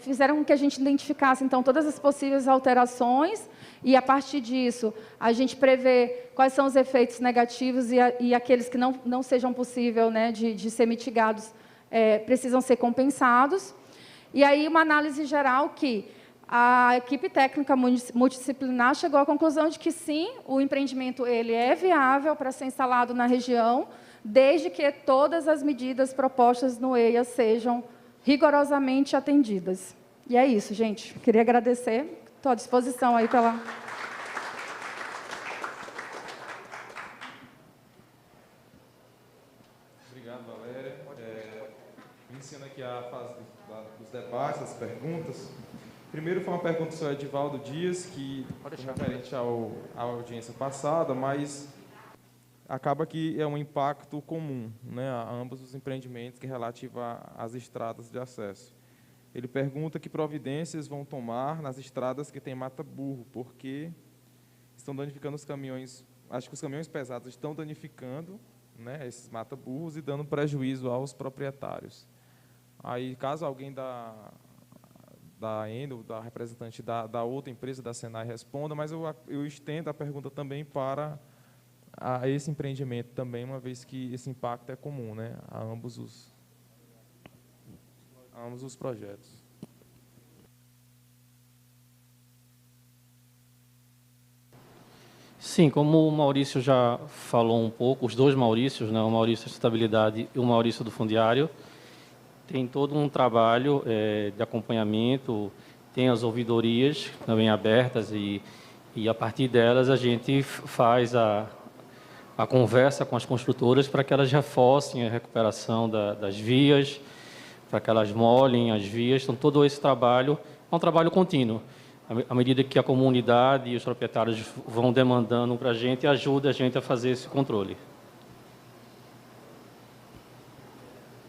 fizeram com que a gente identificasse, então, todas as possíveis alterações, e, a partir disso, a gente prevê quais são os efeitos negativos e aqueles que não sejam possíveis, né, de ser mitigados, precisam ser compensados. E aí, uma análise geral que a equipe técnica multidisciplinar chegou à conclusão de que, sim, o empreendimento ele é viável para ser instalado na região, desde que todas as medidas propostas no EIA sejam rigorosamente atendidas. E é isso, gente. Queria agradecer. Estou à disposição aí pela... Obrigado, Valéria. Iniciando aqui a fase dos debates, das perguntas. Primeiro foi uma pergunta do senhor Edivaldo Dias, que é referente à audiência passada, mas acaba que é um impacto comum, né, a ambos os empreendimentos, que é relativo às estradas de acesso. Ele pergunta que providências vão tomar nas estradas que tem mata-burro, porque estão danificando os caminhões, acho que os caminhões pesados estão danificando, né, esses mata-burros e dando prejuízo aos proprietários. Aí, caso alguém da Eno, da representante da outra empresa, da Senai, responda, mas eu estendo a pergunta também para a esse empreendimento também, uma vez que esse impacto é comum, né, a ambos os projetos. Sim, como o Maurício já falou um pouco, os dois Maurícios, né, o Maurício da Sustentabilidade e o Maurício do Fundiário, tem todo um trabalho de acompanhamento, tem as ouvidorias também abertas e a partir delas a gente faz a conversa com as construtoras para que elas reforcem a recuperação das vias, para que elas molhem as vias. Então, todo esse trabalho é um trabalho contínuo. à medida que a comunidade e os proprietários vão demandando para a gente, ajuda a gente a fazer esse controle.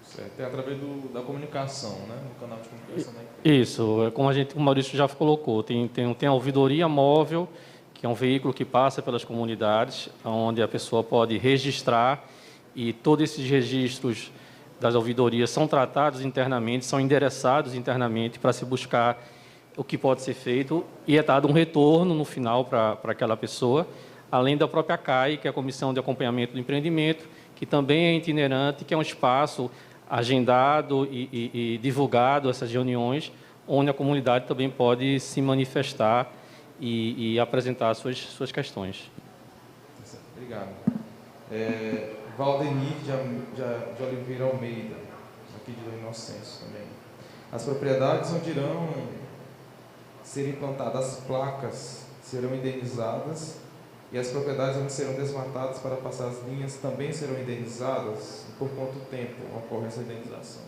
Certo. É através da comunicação, né? No canal de comunicação da empresa. Isso, como o Maurício já colocou, tem a ouvidoria móvel, que é um veículo que passa pelas comunidades, onde a pessoa pode registrar, e todos esses registros das ouvidorias são tratados internamente, são endereçados internamente para se buscar o que pode ser feito, e é dado um retorno no final para aquela pessoa, além da própria CAI, que é a Comissão de Acompanhamento do Empreendimento, que também é itinerante, que é um espaço agendado e divulgado, essas reuniões, onde a comunidade também pode se manifestar e apresentar suas questões. Obrigado. Valdenir de Oliveira Almeida, aqui de Dom Inocêncio também. As propriedades onde irão ser implantadas placas serão indenizadas, e as propriedades onde serão desmatadas para passar as linhas também serão indenizadas? Por quanto tempo ocorre essa indenização?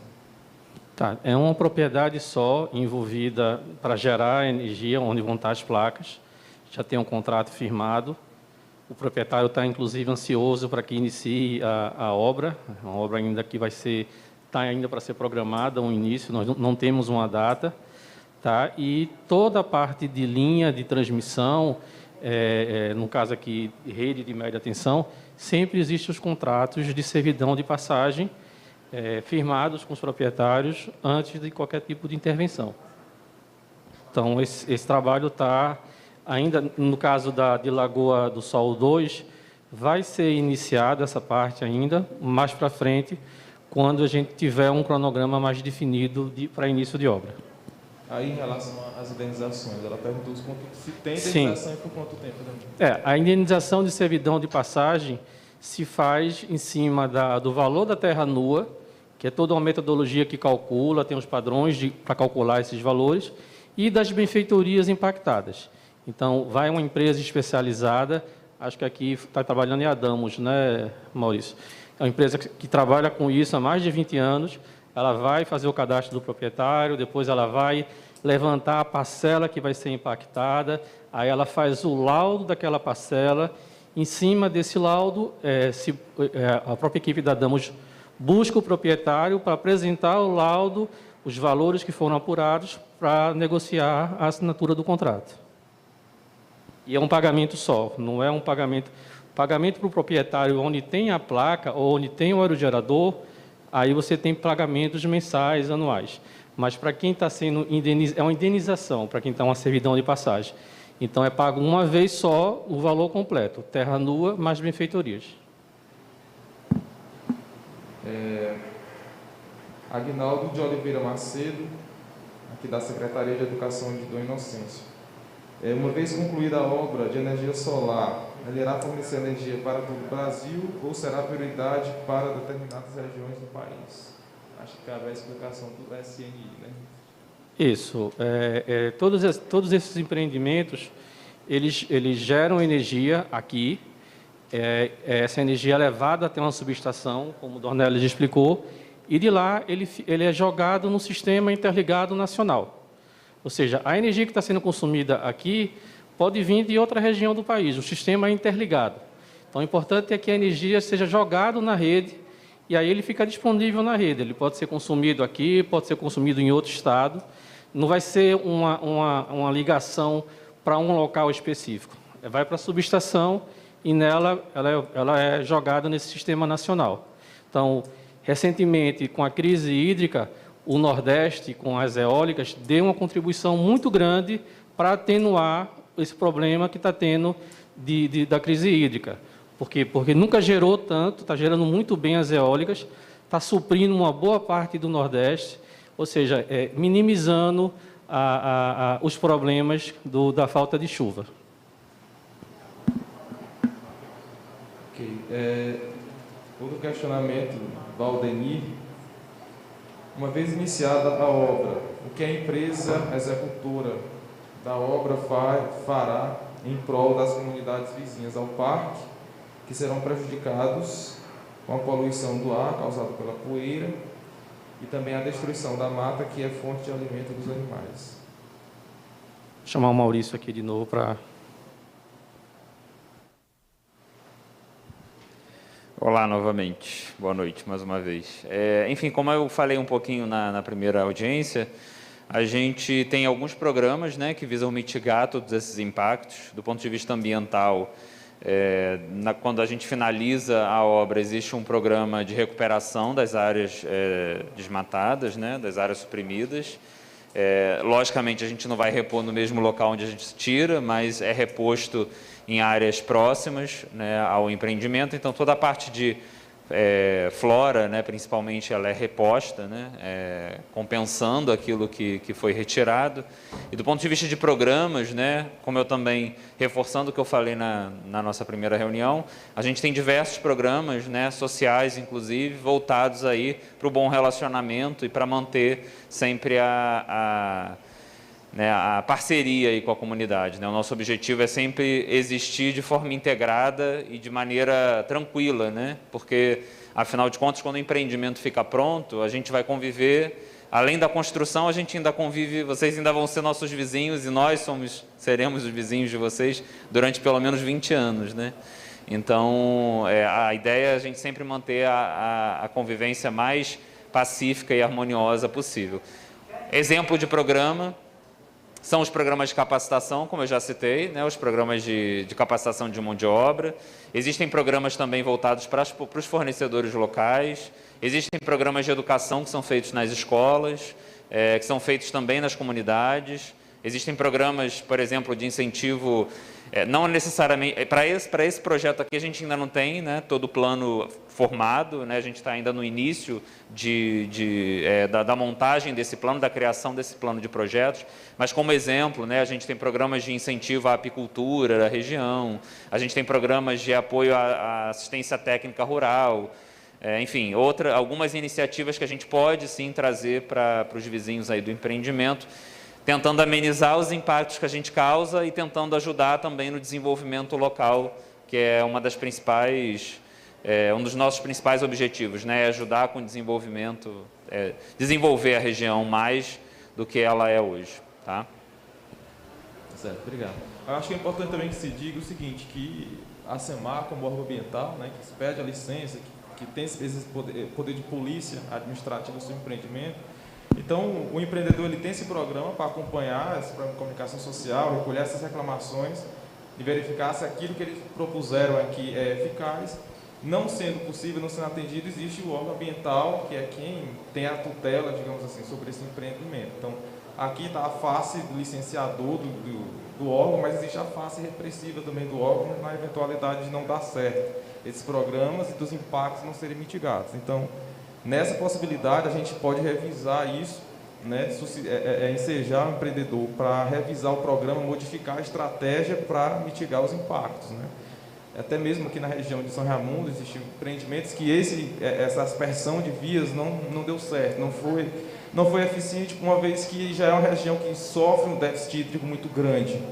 Tá, é uma propriedade só envolvida para gerar energia, onde vão estar as placas. Já tem um contrato firmado. O proprietário está, inclusive, ansioso para que inicie a obra. Uma obra ainda que está ainda para ser programada, um início, nós não temos uma data. Tá? E toda a parte de linha de transmissão, no caso aqui, rede de média tensão, sempre existem os contratos de servidão de passagem firmados com os proprietários antes de qualquer tipo de intervenção. Então, esse trabalho está ainda, no caso de Lagoa do Sol 2, vai ser iniciada essa parte ainda, mais para frente, quando a gente tiver um cronograma mais definido para início de obra. Aí, em relação às indenizações, ela perguntou se tem indenização. Sim. E por quanto tempo também? A indenização de servidão de passagem se faz em cima do valor da terra nua, que é toda uma metodologia que calcula, tem os padrões para calcular esses valores, e das benfeitorias impactadas. Então, vai uma empresa especializada, acho que aqui está trabalhando em Adamos, né, Maurício? É uma empresa que trabalha com isso há mais de 20 anos, ela vai fazer o cadastro do proprietário, depois ela vai levantar a parcela que vai ser impactada, aí ela faz o laudo daquela parcela. Em cima desse laudo, a própria equipe da Adamos busca o proprietário para apresentar o laudo, os valores que foram apurados, para negociar a assinatura do contrato. E é um pagamento só, não é um pagamento para o proprietário onde tem a placa ou onde tem o aerogerador, aí você tem pagamentos mensais, anuais. Mas para quem está sendo indenizado, é uma indenização, para quem está uma servidão de passagem. Então, é pago uma vez só o valor completo, terra nua mais benfeitorias. Aguinaldo de Oliveira Macedo, aqui da Secretaria de Educação de Dom Inocêncio. Uma vez concluída a obra de energia solar, ela irá fornecer energia para todo o Brasil ou será prioridade para determinadas regiões do país? Acho que cabe a explicação do SNI, né? Isso. Todos esses empreendimentos, eles geram energia aqui. Essa energia é levada até uma subestação, como o Dornelles explicou, e de lá ele é jogado no sistema interligado nacional. Ou seja, a energia que está sendo consumida aqui pode vir de outra região do país. O sistema é interligado. Então, o importante é que a energia seja jogada na rede e aí ele fica disponível na rede. Ele pode ser consumido aqui, pode ser consumido em outro estado. Não vai ser uma ligação para um local específico. Vai para a subestação e nela ela é jogada nesse sistema nacional. Então, recentemente, com a crise hídrica, o Nordeste, com as eólicas, deu uma contribuição muito grande para atenuar esse problema que está tendo da crise hídrica. Por quê? Porque nunca gerou tanto, está gerando muito bem as eólicas, está suprindo uma boa parte do Nordeste, ou seja, minimizando os problemas da falta de chuva. Ok. Outro questionamento, Valdenir. Uma vez iniciada a obra, o que a empresa executora da obra fará em prol das comunidades vizinhas ao parque, que serão prejudicados com a poluição do ar causada pela poeira e também a destruição da mata, que é fonte de alimento dos animais? chamar o Maurício aqui de novo para... Olá novamente, boa noite mais uma vez. Enfim, como eu falei um pouquinho na primeira audiência, a gente tem alguns programas, né, que visam mitigar todos esses impactos. Do ponto de vista ambiental, quando a gente finaliza a obra, existe um programa de recuperação das áreas desmatadas, né, das áreas suprimidas. Logicamente, a gente não vai repor no mesmo local onde a gente tira, mas é reposto em áreas próximas, né, ao empreendimento. Então, toda a parte de flora, né, principalmente, ela é reposta, né, compensando aquilo que foi retirado. E do ponto de vista de programas, né, como eu também, reforçando o que eu falei na nossa primeira reunião, a gente tem diversos programas, né, sociais, inclusive, voltados aí para o bom relacionamento e para manter sempre a parceria aí com a comunidade, né? O nosso objetivo é sempre existir de forma integrada e de maneira tranquila, né? Porque, afinal de contas, quando o empreendimento fica pronto, a gente vai conviver, além da construção, a gente ainda convive, vocês ainda vão ser nossos vizinhos e nós seremos os vizinhos de vocês durante pelo menos 20 anos, né? Então, a ideia é a gente sempre manter a convivência mais pacífica e harmoniosa possível. Exemplo de programa são os programas de capacitação, como eu já citei, né, os programas de capacitação de mão de obra. Existem programas também voltados para os fornecedores locais. Existem programas de educação que são feitos nas escolas, que são feitos também nas comunidades. Existem programas, por exemplo, de incentivo, não necessariamente... Para esse projeto aqui, a gente ainda não tem, né, todo o plano formado, né, a gente está ainda no início da montagem desse plano, da criação desse plano de projetos, mas como exemplo, né, a gente tem programas de incentivo à apicultura da região, a gente tem programas de apoio à assistência técnica rural, enfim, algumas iniciativas que a gente pode, sim, trazer para os vizinhos aí do empreendimento, tentando amenizar os impactos que a gente causa e tentando ajudar também no desenvolvimento local, que é uma das principais, um dos nossos principais objetivos, né? É ajudar com o desenvolvimento, desenvolver a região mais do que ela é hoje, tá? Certo, obrigado. Eu acho que é importante também que se diga o seguinte, que a SEMAR, como órgão ambiental, né, que pede a licença, que tem esse poder de polícia administrativa sobre o empreendimento. Então, o empreendedor ele tem esse programa para acompanhar esse programa de comunicação social, recolher essas reclamações e verificar se aquilo que eles propuseram aqui é eficaz. Não sendo possível, não sendo atendido, existe o órgão ambiental, que é quem tem a tutela, digamos assim, sobre esse empreendimento. Então, aqui está a face do licenciador do órgão, mas existe a face repressiva também do órgão na eventualidade de não dar certo esses programas e dos impactos não serem mitigados. Então, nessa possibilidade, a gente pode revisar isso, né, ensejar o empreendedor para revisar o programa, modificar a estratégia para mitigar os impactos, né? Até mesmo aqui na região de São Raimundo, existem empreendimentos que essa aspersão de vias não deu certo, não foi eficiente, uma vez que já é uma região que sofre um déficit hídrico muito grande,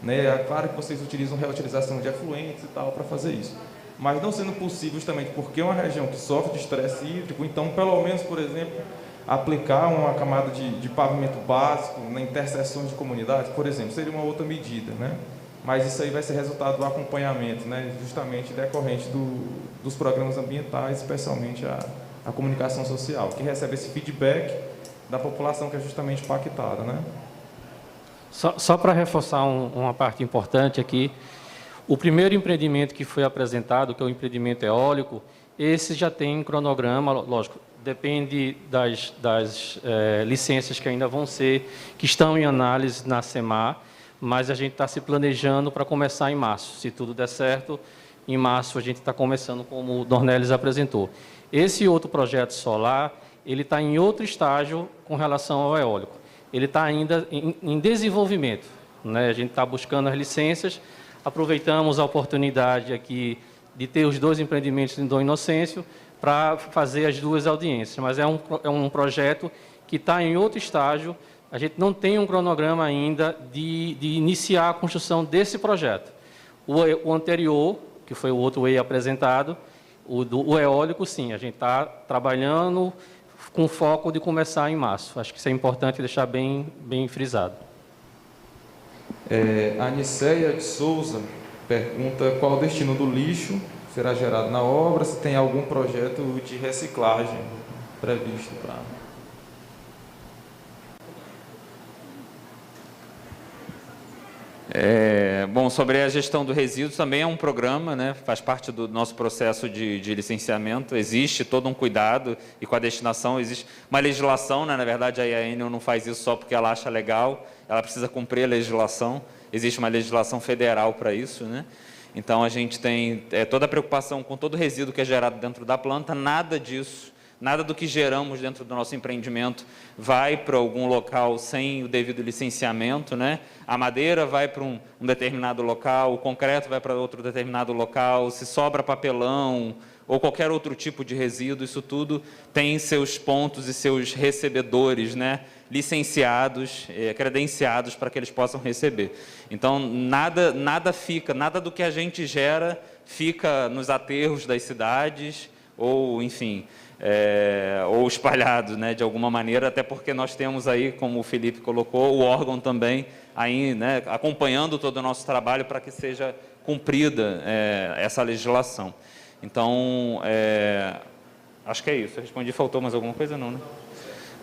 né? É claro que vocês utilizam reutilização de efluentes e tal para fazer isso. Mas não sendo possível justamente porque é uma região que sofre de estresse hídrico, então, pelo menos, por exemplo, aplicar uma camada de pavimento básico na interseções de comunidades, por exemplo, seria uma outra medida, né? Mas isso aí vai ser resultado do acompanhamento, né? Justamente decorrente dos programas ambientais, especialmente a comunicação social, que recebe esse feedback da população que é justamente impactada, né? Só para reforçar uma parte importante aqui, o primeiro empreendimento que foi apresentado, que é o empreendimento eólico, esse já tem cronograma, lógico, depende das licenças que ainda que estão em análise na SEMAR, mas a gente está se planejando para começar em março. Se tudo der certo, em março a gente está começando, como o Dornelles apresentou. Esse outro projeto solar, ele está em outro estágio com relação ao eólico. Ele está ainda em desenvolvimento, né? A gente está buscando as licenças. Aproveitamos a oportunidade aqui de ter os dois empreendimentos em Dom Inocêncio para fazer as duas audiências, mas é um projeto que está em outro estágio. A gente não tem um cronograma ainda de iniciar a construção desse projeto. O anterior, que foi o outro EI apresentado, o eólico, sim, a gente está trabalhando com foco de começar em março. Acho que isso é importante deixar bem frisado. A Niceia de Souza pergunta qual o destino do lixo será gerado na obra, se tem algum projeto de reciclagem previsto para... Bom, sobre a gestão do resíduo, também é um programa, né, faz parte do nosso processo de licenciamento, existe todo um cuidado e com a destinação existe uma legislação, né, na verdade a Enel não faz isso só porque ela acha legal, ela precisa cumprir a legislação, existe uma legislação federal para isso, né? Então a gente tem toda a preocupação com todo o resíduo que é gerado dentro da planta, nada disso, nada do que geramos dentro do nosso empreendimento vai para algum local sem o devido licenciamento, né? A madeira vai para um determinado local, o concreto vai para outro determinado local, se sobra papelão ou qualquer outro tipo de resíduo, isso tudo tem seus pontos e seus recebedores, né? Licenciados, credenciados para que eles possam receber. Então, nada do que a gente gera fica nos aterros das cidades ou, enfim... ou espalhados, né, de alguma maneira, até porque nós temos aí, como o Felipe colocou, o órgão também aí, né, acompanhando todo o nosso trabalho para que seja cumprida essa legislação. Então, acho que é isso. Eu respondi, faltou mais alguma coisa? Não, né?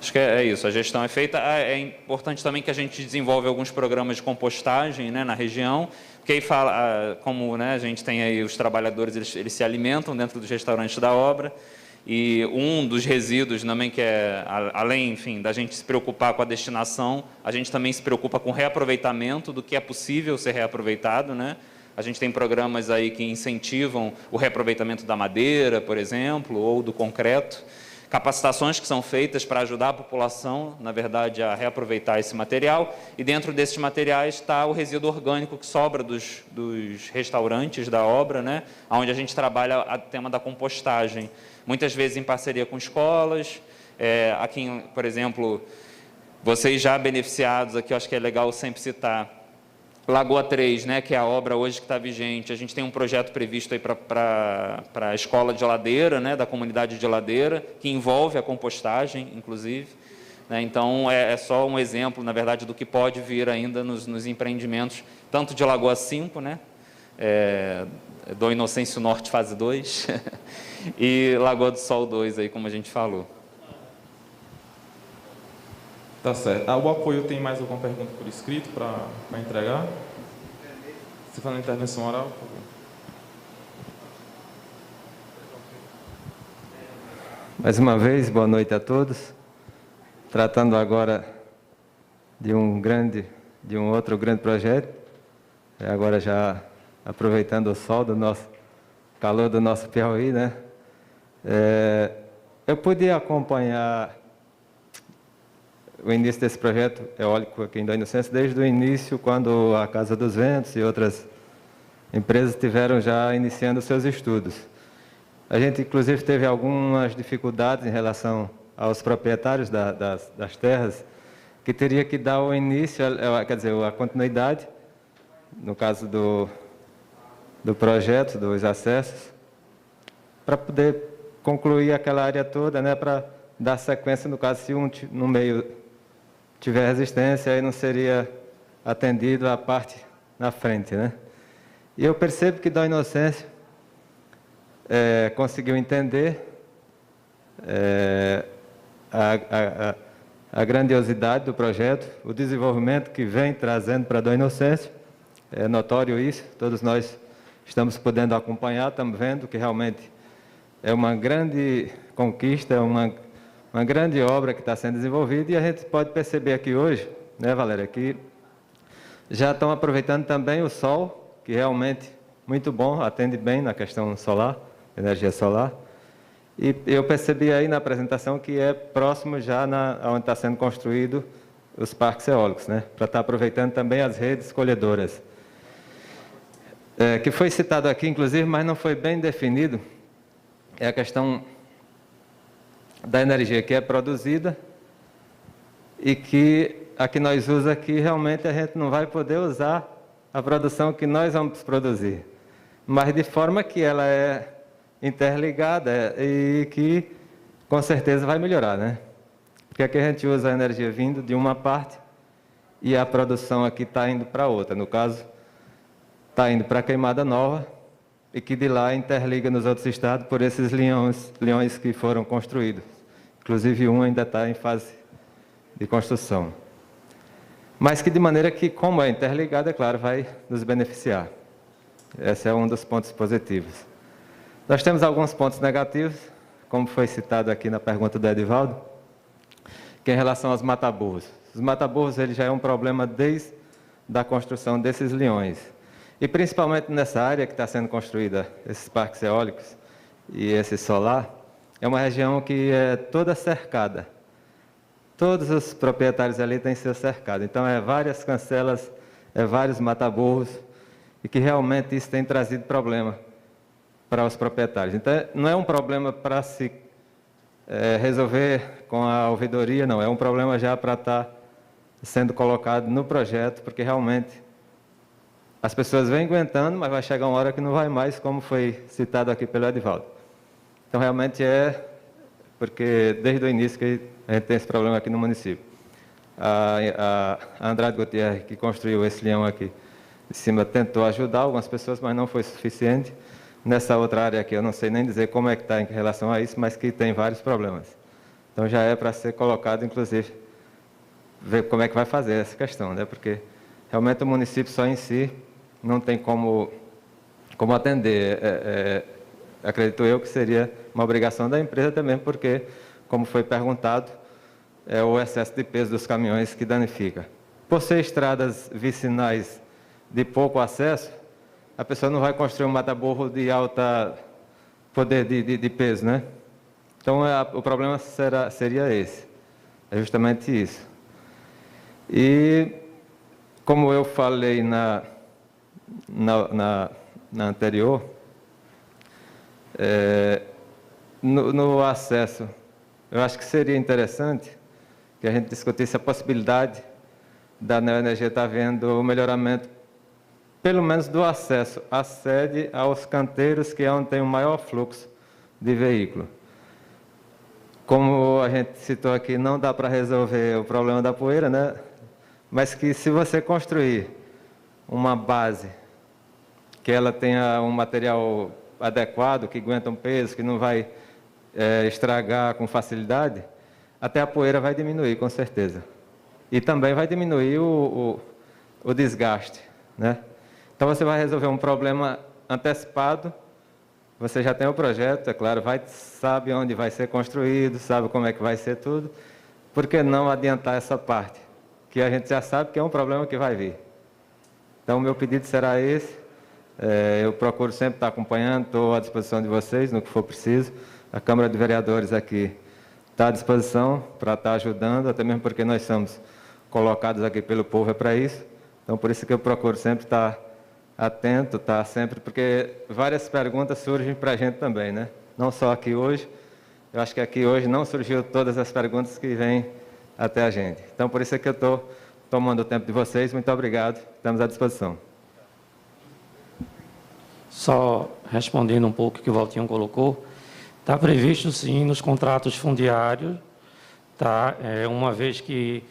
Acho que é isso, a gestão é feita. É importante também que a gente desenvolve alguns programas de compostagem, né, na região, porque aí fala, como, né, a gente tem aí os trabalhadores, eles se alimentam dentro dos restaurantes da obra, e um dos resíduos também que além, enfim, da gente se preocupar com a destinação, a gente também se preocupa com o reaproveitamento do que é possível ser reaproveitado, né? A gente tem programas aí que incentivam o reaproveitamento da madeira, por exemplo, ou do concreto, capacitações que são feitas para ajudar a população, na verdade, a reaproveitar esse material, e dentro desses materiais está o resíduo orgânico que sobra dos restaurantes da obra, né? Onde a gente trabalha o tema da compostagem, muitas vezes em parceria com escolas, aqui, por exemplo, vocês já beneficiados, aqui eu acho que é legal sempre citar, Lagoa 3, né, que é a obra hoje que está vigente, a gente tem um projeto previsto aí para a escola de Ladeira, né, da comunidade de Ladeira, que envolve a compostagem, inclusive, né, então é só um exemplo, na verdade, do que pode vir ainda nos empreendimentos, tanto de Lagoa 5, né, do Inocêncio Norte fase 2, e Lagoa do Sol 2, aí, como a gente falou. Tá certo. O apoio tem mais alguma pergunta por escrito para entregar? Você fala na intervenção oral, por favor. Mais uma vez, boa noite a todos. Tratando agora de um outro grande projeto, agora já aproveitando o sol calor do nosso Piauí, né? Eu pude acompanhar o início desse projeto eólico aqui em Dom Inocêncio desde o início, quando a Casa dos Ventos e outras empresas estiveram já iniciando seus estudos. A gente, inclusive, teve algumas dificuldades em relação aos proprietários das terras, que teria que dar o início, quer dizer, a continuidade, no caso do projeto, dos acessos, para poder concluir aquela área toda, né, para dar sequência, no caso, se no meio tiver resistência, aí não seria atendido a parte na frente, né? E eu percebo que Dom Inocêncio conseguiu entender a grandiosidade do projeto, o desenvolvimento que vem trazendo para Dom Inocêncio, é notório isso, todos nós estamos podendo acompanhar, estamos vendo que realmente é uma grande conquista, uma grande obra que está sendo desenvolvida, e a gente pode perceber aqui hoje, né, Valéria, que já estão aproveitando também o sol, que realmente muito bom, atende bem na questão solar, energia solar. E eu percebi aí na apresentação que é próximo já onde está sendo construído os parques eólicos, né, para estar aproveitando também as redes colhedoras. Que foi citado aqui, inclusive, mas não foi bem definido, é a questão da energia que é produzida e que a que nós usamos aqui, realmente a gente não vai poder usar a produção que nós vamos produzir, mas de forma que ela é interligada e que com certeza vai melhorar, né? Porque aqui a gente usa a energia vindo de uma parte e a produção aqui está indo para outra. No caso, está indo para Queimada Nova e que de lá interliga nos outros estados por esses leões que foram construídos. Inclusive, um ainda está em fase de construção. Mas que de maneira que, como é interligado, é claro, vai nos beneficiar. Esse é um dos pontos positivos. Nós temos alguns pontos negativos, como foi citado aqui na pergunta do Edivaldo, que é em relação aos mataburros. Os mataburros ele já é um problema desde a construção desses leões. E principalmente nessa área que está sendo construída, esses parques eólicos e esse solar, é uma região que é toda cercada. Todos os proprietários ali têm seu cercado. Então, é várias cancelas, é vários mataburros, e que realmente isso tem trazido problema para os proprietários. Então, não é um problema para se resolver com a ouvidoria, não. É um problema já para estar sendo colocado no projeto, porque realmente as pessoas vêm aguentando, mas vai chegar uma hora que não vai mais, como foi citado aqui pelo Edivaldo. Então, realmente porque desde o início que a gente tem esse problema aqui no município. A Andrade Gutierrez, que construiu esse leão aqui de cima, tentou ajudar algumas pessoas, mas não foi suficiente. Nessa outra área aqui, eu não sei nem dizer como é que está em relação a isso, mas que tem vários problemas. Então, já é para ser colocado, inclusive, ver como é que vai fazer essa questão, né? Porque realmente o município só em si não tem como atender. Acredito eu que seria uma obrigação da empresa também, porque, como foi perguntado, é o excesso de peso dos caminhões que danifica. Por ser estradas vicinais de pouco acesso, a pessoa não vai construir um mataburro de alta poder de peso, né? Então, o problema seria esse. É justamente isso. E, como eu falei na anterior, no acesso, eu acho que seria interessante que a gente discutisse a possibilidade da Neoenergia estar vendo o melhoramento, pelo menos do acesso à sede, aos canteiros, que é onde tem o maior fluxo de veículo. Como a gente citou aqui, não dá para resolver o problema da poeira, né? Mas que se você construir uma base, que ela tenha um material adequado, que aguenta um peso, que não vai estragar com facilidade, até a poeira vai diminuir, com certeza. E também vai diminuir o desgaste, né? Então, você vai resolver um problema antecipado, você já tem o projeto, é claro, sabe onde vai ser construído, sabe como é que vai ser tudo. Por que não adiantar essa parte? Que a gente já sabe que é um problema que vai vir. Então, o meu pedido será esse. Eu procuro sempre estar acompanhando, estou à disposição de vocês no que for preciso. A Câmara de Vereadores aqui está à disposição para estar ajudando, até mesmo porque nós somos colocados aqui pelo povo, é para isso. Então, por isso que eu procuro sempre estar atento, estar sempre, porque várias perguntas surgem para a gente também, né? Não só aqui hoje, eu acho que aqui hoje não surgiu todas as perguntas que vêm até a gente. Então, por isso é que eu estou tomando o tempo de vocês. Muito obrigado, estamos à disposição. Só respondendo um pouco o que o Valtinho colocou, está previsto, sim, nos contratos fundiários, tá? Uma vez que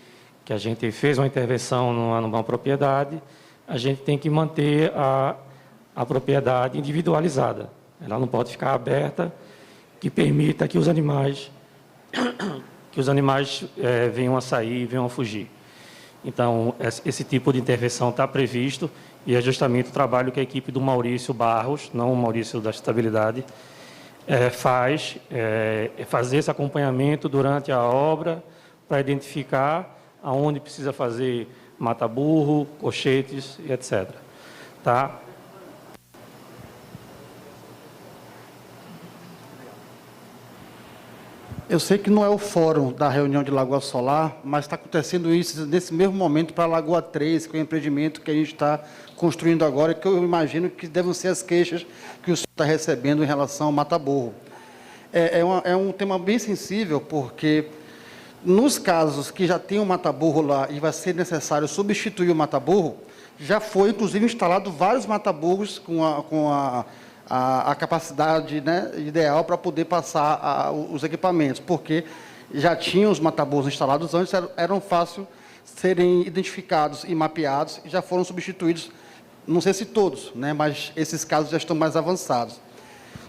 a gente fez uma intervenção numa propriedade, a gente tem que manter a propriedade individualizada. Ela não pode ficar aberta, que permita que os animais venham a sair, venham a fugir. Então, esse tipo de intervenção está previsto e é justamente o trabalho que a equipe do Maurício Barros, não o Maurício da Estabilidade, faz, fazer esse acompanhamento durante a obra para identificar aonde precisa fazer mata-burro, cochetes e etc. Tá? Eu sei que não é o fórum da reunião de Lagoa Solar, mas está acontecendo isso nesse mesmo momento para a Lagoa 3, que é o empreendimento que a gente está construindo agora, que eu imagino que devem ser as queixas que o senhor está recebendo em relação ao mata-burro. É um tema bem sensível, porque nos casos que já tem um mata-burro lá e vai ser necessário substituir o mata-burro, já foi, inclusive, instalado vários mata-burros com a capacidade, né, ideal para poder passar os equipamentos, porque já tinham os mata-burros instalados antes, eram fácil serem identificados e mapeados, e já foram substituídos, não sei se todos, né, mas esses casos já estão mais avançados.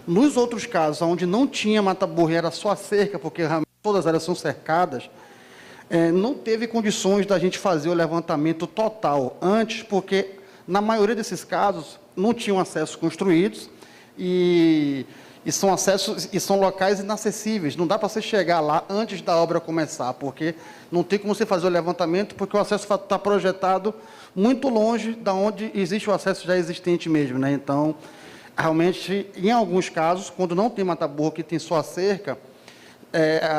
Nos outros casos, onde não tinha mata-burro e era só a cerca, porque todas as áreas são cercadas, não teve condições da gente fazer o levantamento total antes, porque, na maioria desses casos, não tinham acessos construídos e são locais inacessíveis. Não dá para você chegar lá antes da obra começar, porque não tem como você fazer o levantamento, porque o acesso está projetado muito longe da onde existe o acesso já existente mesmo, né? Então, realmente, em alguns casos, quando não tem mata-burro, que tem só a cerca,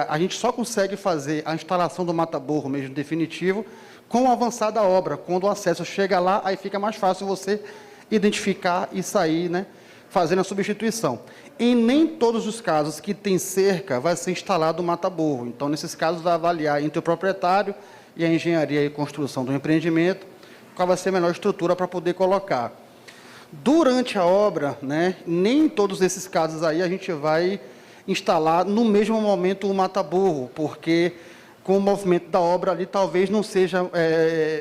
a gente só consegue fazer a instalação do mata-burro mesmo definitivo com o avançar da obra. Quando o acesso chega lá, aí fica mais fácil você identificar e sair, né, fazendo a substituição. Em nem todos os casos que tem cerca, vai ser instalado o mata-burro. Então, nesses casos, vai avaliar entre o proprietário e a engenharia e construção do empreendimento qual vai ser a melhor estrutura para poder colocar. Durante a obra, né, nem em todos esses casos aí a gente vai instalar no mesmo momento o mata-burro, porque com o movimento da obra ali talvez não seja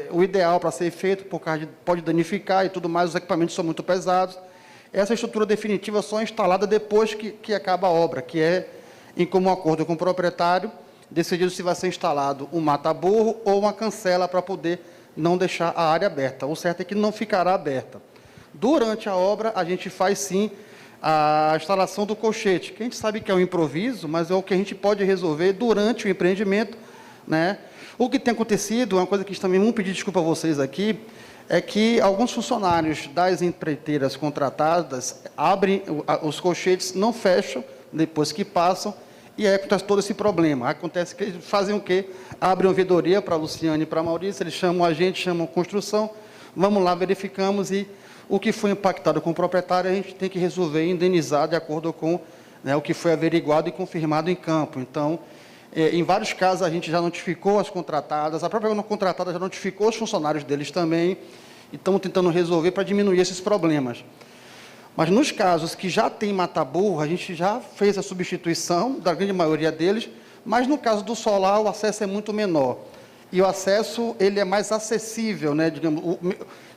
o ideal para ser feito, por causa de, pode danificar e tudo mais, os equipamentos são muito pesados. Essa estrutura definitiva só é instalada depois que acaba a obra, que é em comum acordo com o proprietário, decidido se vai ser instalado um mata-burro ou uma cancela para poder não deixar a área aberta. O certo é que não ficará aberta. Durante a obra, a gente faz, sim, a instalação do colchete, que a gente sabe que é um improviso, mas é o que a gente pode resolver durante o empreendimento, né? O que tem acontecido, uma coisa que também vamos pedir desculpa a vocês aqui, é que alguns funcionários das empreiteiras contratadas abrem os colchetes, não fecham depois que passam, e aí acontece todo esse problema. Acontece que eles fazem o quê? Abrem uma ouvidoria para a Luciane e para a Maurício, eles chamam a gente, chamam a construção, vamos lá, verificamos, e o que foi impactado com o proprietário, a gente tem que resolver e indenizar de acordo com, né, o que foi averiguado e confirmado em campo. Então, em vários casos, a gente já notificou as contratadas, a própria contratada já notificou os funcionários deles também, e estamos tentando resolver para diminuir esses problemas. Mas, nos casos que já tem mata-burro, a gente já fez a substituição da grande maioria deles, mas, no caso do solar, o acesso é muito menor. E o acesso ele é mais acessível, né? Digamos,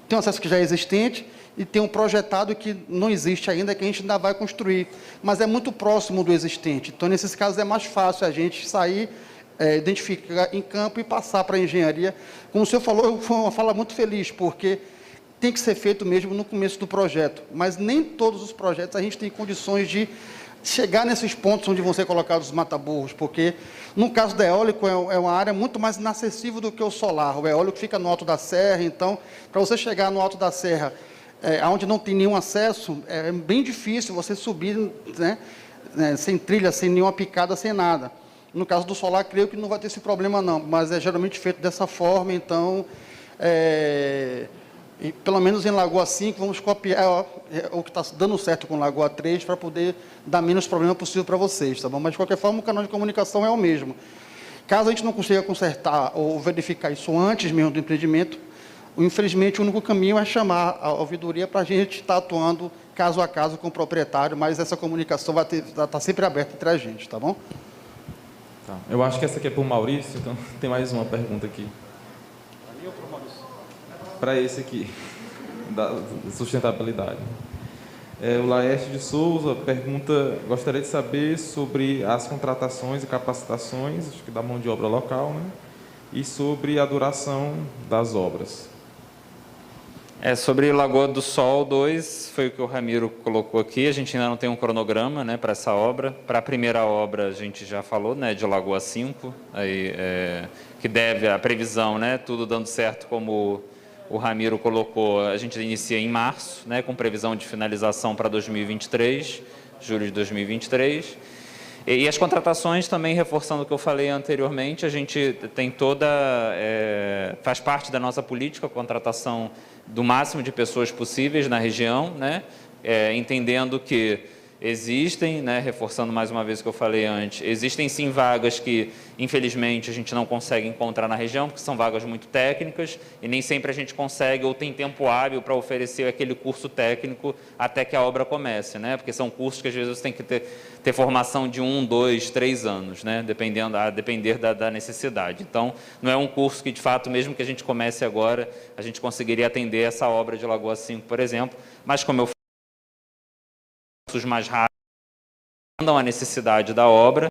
tem um acesso que já é existente e tem um projetado que não existe ainda, que a gente ainda vai construir, mas é muito próximo do existente. Então, nesses casos, é mais fácil a gente sair, identificar em campo e passar para a engenharia. Como o senhor falou, foi uma fala muito feliz, porque tem que ser feito mesmo no começo do projeto, mas nem todos os projetos a gente tem condições de chegar nesses pontos onde vão ser colocados os mata-burros, porque, no caso do eólico, é uma área muito mais inacessível do que o solar. O eólico fica no alto da serra, então, para você chegar no alto da serra, onde não tem nenhum acesso, é bem difícil você subir, né, sem trilha, sem nenhuma picada, sem nada. No caso do solar, creio que não vai ter esse problema, não, mas é geralmente feito dessa forma, então, e, pelo menos em Lagoa 5, vamos copiar o que está dando certo com Lagoa 3, para poder dar menos problema possível para vocês, tá bom? Mas, de qualquer forma, o canal de comunicação é o mesmo. Caso a gente não consiga consertar ou verificar isso antes mesmo do empreendimento, infelizmente, o único caminho é chamar a ouvidoria para a gente estar atuando caso a caso com o proprietário, mas essa comunicação vai estar sempre aberta entre a gente, tá bom? Tá. Eu acho que essa aqui é para o Maurício, então tem mais uma pergunta aqui. Para esse aqui, da sustentabilidade. O Laerte de Souza pergunta, gostaria de saber sobre as contratações e capacitações, acho que da mão de obra local, né? E sobre a duração das obras. Sobre Lagoa do Sol 2, foi o que o Ramiro colocou aqui, a gente ainda não tem um cronograma, né, para essa obra. Para a primeira obra, a gente já falou, né, de Lagoa 5, aí, que deve, a previsão, né, tudo dando certo como o Ramiro colocou, a gente inicia em março, né, com previsão de finalização para 2023, julho de 2023. E as contratações também, reforçando o que eu falei anteriormente, a gente tem faz parte da nossa política a contratação do máximo de pessoas possíveis na região, né, entendendo que existem, né, reforçando mais uma vez o que eu falei antes, existem sim vagas que, infelizmente, a gente não consegue encontrar na região, porque são vagas muito técnicas, e nem sempre a gente consegue ou tem tempo hábil para oferecer aquele curso técnico até que a obra comece, né? Porque são cursos que, às vezes, você tem que ter formação de 1, 2, 3 anos, né? A depender da necessidade. Então, não é um curso que, de fato, mesmo que a gente comece agora, a gente conseguiria atender essa obra de Lagoa 5, por exemplo, mas, como eu falei, cursos mais rápidos a necessidade da obra,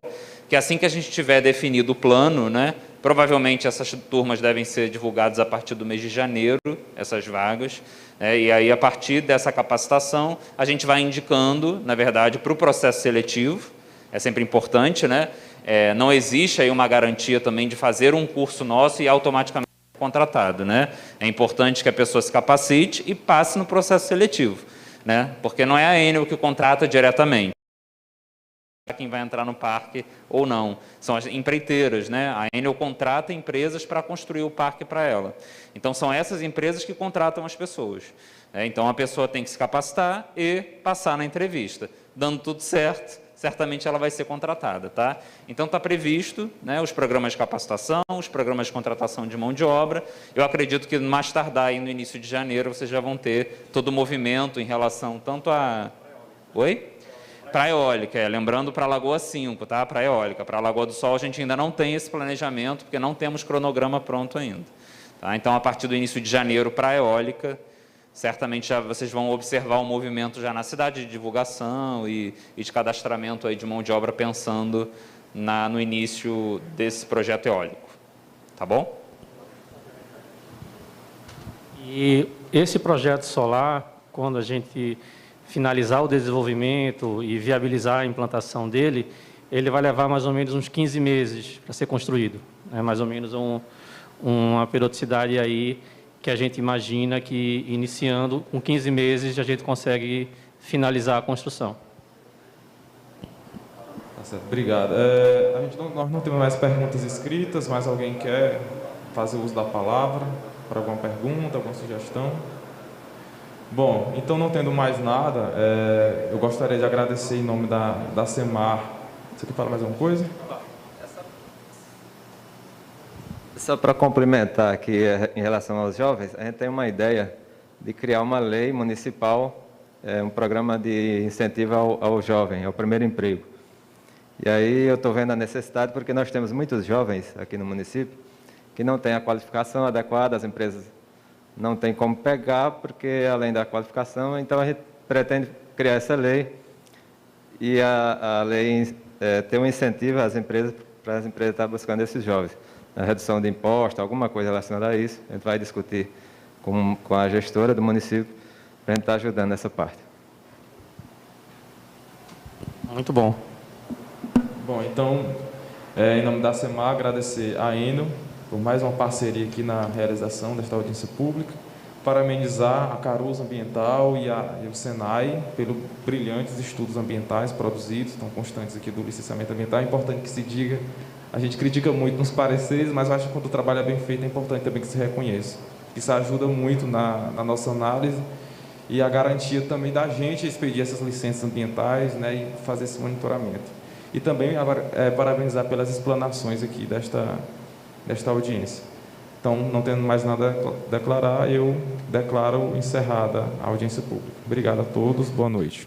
que assim que a gente tiver definido o plano, né, provavelmente essas turmas devem ser divulgadas a partir do mês de janeiro, essas vagas, né, e aí a partir dessa capacitação a gente vai indicando, na verdade, para o processo seletivo, é sempre importante, né, não existe aí uma garantia também de fazer um curso nosso e automaticamente ser contratado, né, é importante que a pessoa se capacite e passe no processo seletivo, né, porque não é a Enel que contrata diretamente quem vai entrar no parque ou não. São as empreiteiras, né? A Enel contrata empresas para construir o parque para ela. Então, são essas empresas que contratam as pessoas. Então, a pessoa tem que se capacitar e passar na entrevista. Dando tudo certo, certamente ela vai ser contratada, tá? Então, está previsto, né, os programas de capacitação, os programas de contratação de mão de obra. Eu acredito que, mais tardar, aí no início de janeiro, vocês já vão ter todo o movimento em relação tanto a... Oi? Para eólica, lembrando para a Lagoa 5, tá? Para eólica. Para a Lagoa do Sol, a gente ainda não tem esse planejamento, porque não temos cronograma pronto ainda. Tá? Então, a partir do início de janeiro, para a eólica, certamente já vocês vão observar o movimento já na cidade de divulgação e de cadastramento aí de mão de obra, pensando no início desse projeto eólico. Tá bom? E esse projeto solar, quando a gente finalizar o desenvolvimento e viabilizar a implantação dele, ele vai levar mais ou menos uns 15 meses para ser construído. É mais ou menos uma periodicidade aí que a gente imagina que, iniciando, com 15 meses, a gente consegue finalizar a construção. Tá certo, obrigado. Nós não temos mais perguntas escritas, mas alguém quer fazer uso da palavra para alguma pergunta, alguma sugestão? Bom, então, não tendo mais nada, eu gostaria de agradecer em nome da SEMAR. Você quer falar mais alguma coisa? Só para complementar aqui em relação aos jovens, a gente tem uma ideia de criar uma lei municipal, um programa de incentivo ao jovem, ao primeiro emprego. E aí eu estou vendo a necessidade, porque nós temos muitos jovens aqui no município que não têm a qualificação adequada, as empresas não tem como pegar, porque além da qualificação, então a gente pretende criar essa lei e a lei ter um incentivo às empresas, para as empresas estar buscando esses jovens. A redução de impostos, alguma coisa relacionada a isso, a gente vai discutir com a gestora do município para a gente estar ajudando nessa parte. Muito bom. Bom, então, em nome da SEMAR, agradecer a Enel por mais uma parceria aqui na realização desta audiência pública, parabenizar a Caruso Ambiental e o SENAI pelos brilhantes estudos ambientais produzidos, tão constantes aqui do licenciamento ambiental. É importante que se diga, a gente critica muito nos pareceres, mas eu acho que quando o trabalho é bem feito, é importante também que se reconheça. Isso ajuda muito na nossa análise e a garantia também da gente expedir essas licenças ambientais, né, e fazer esse monitoramento. E também parabenizar pelas explanações aqui desta audiência. Então, não tendo mais nada a declarar, eu declaro encerrada a audiência pública. Obrigado a todos, boa noite.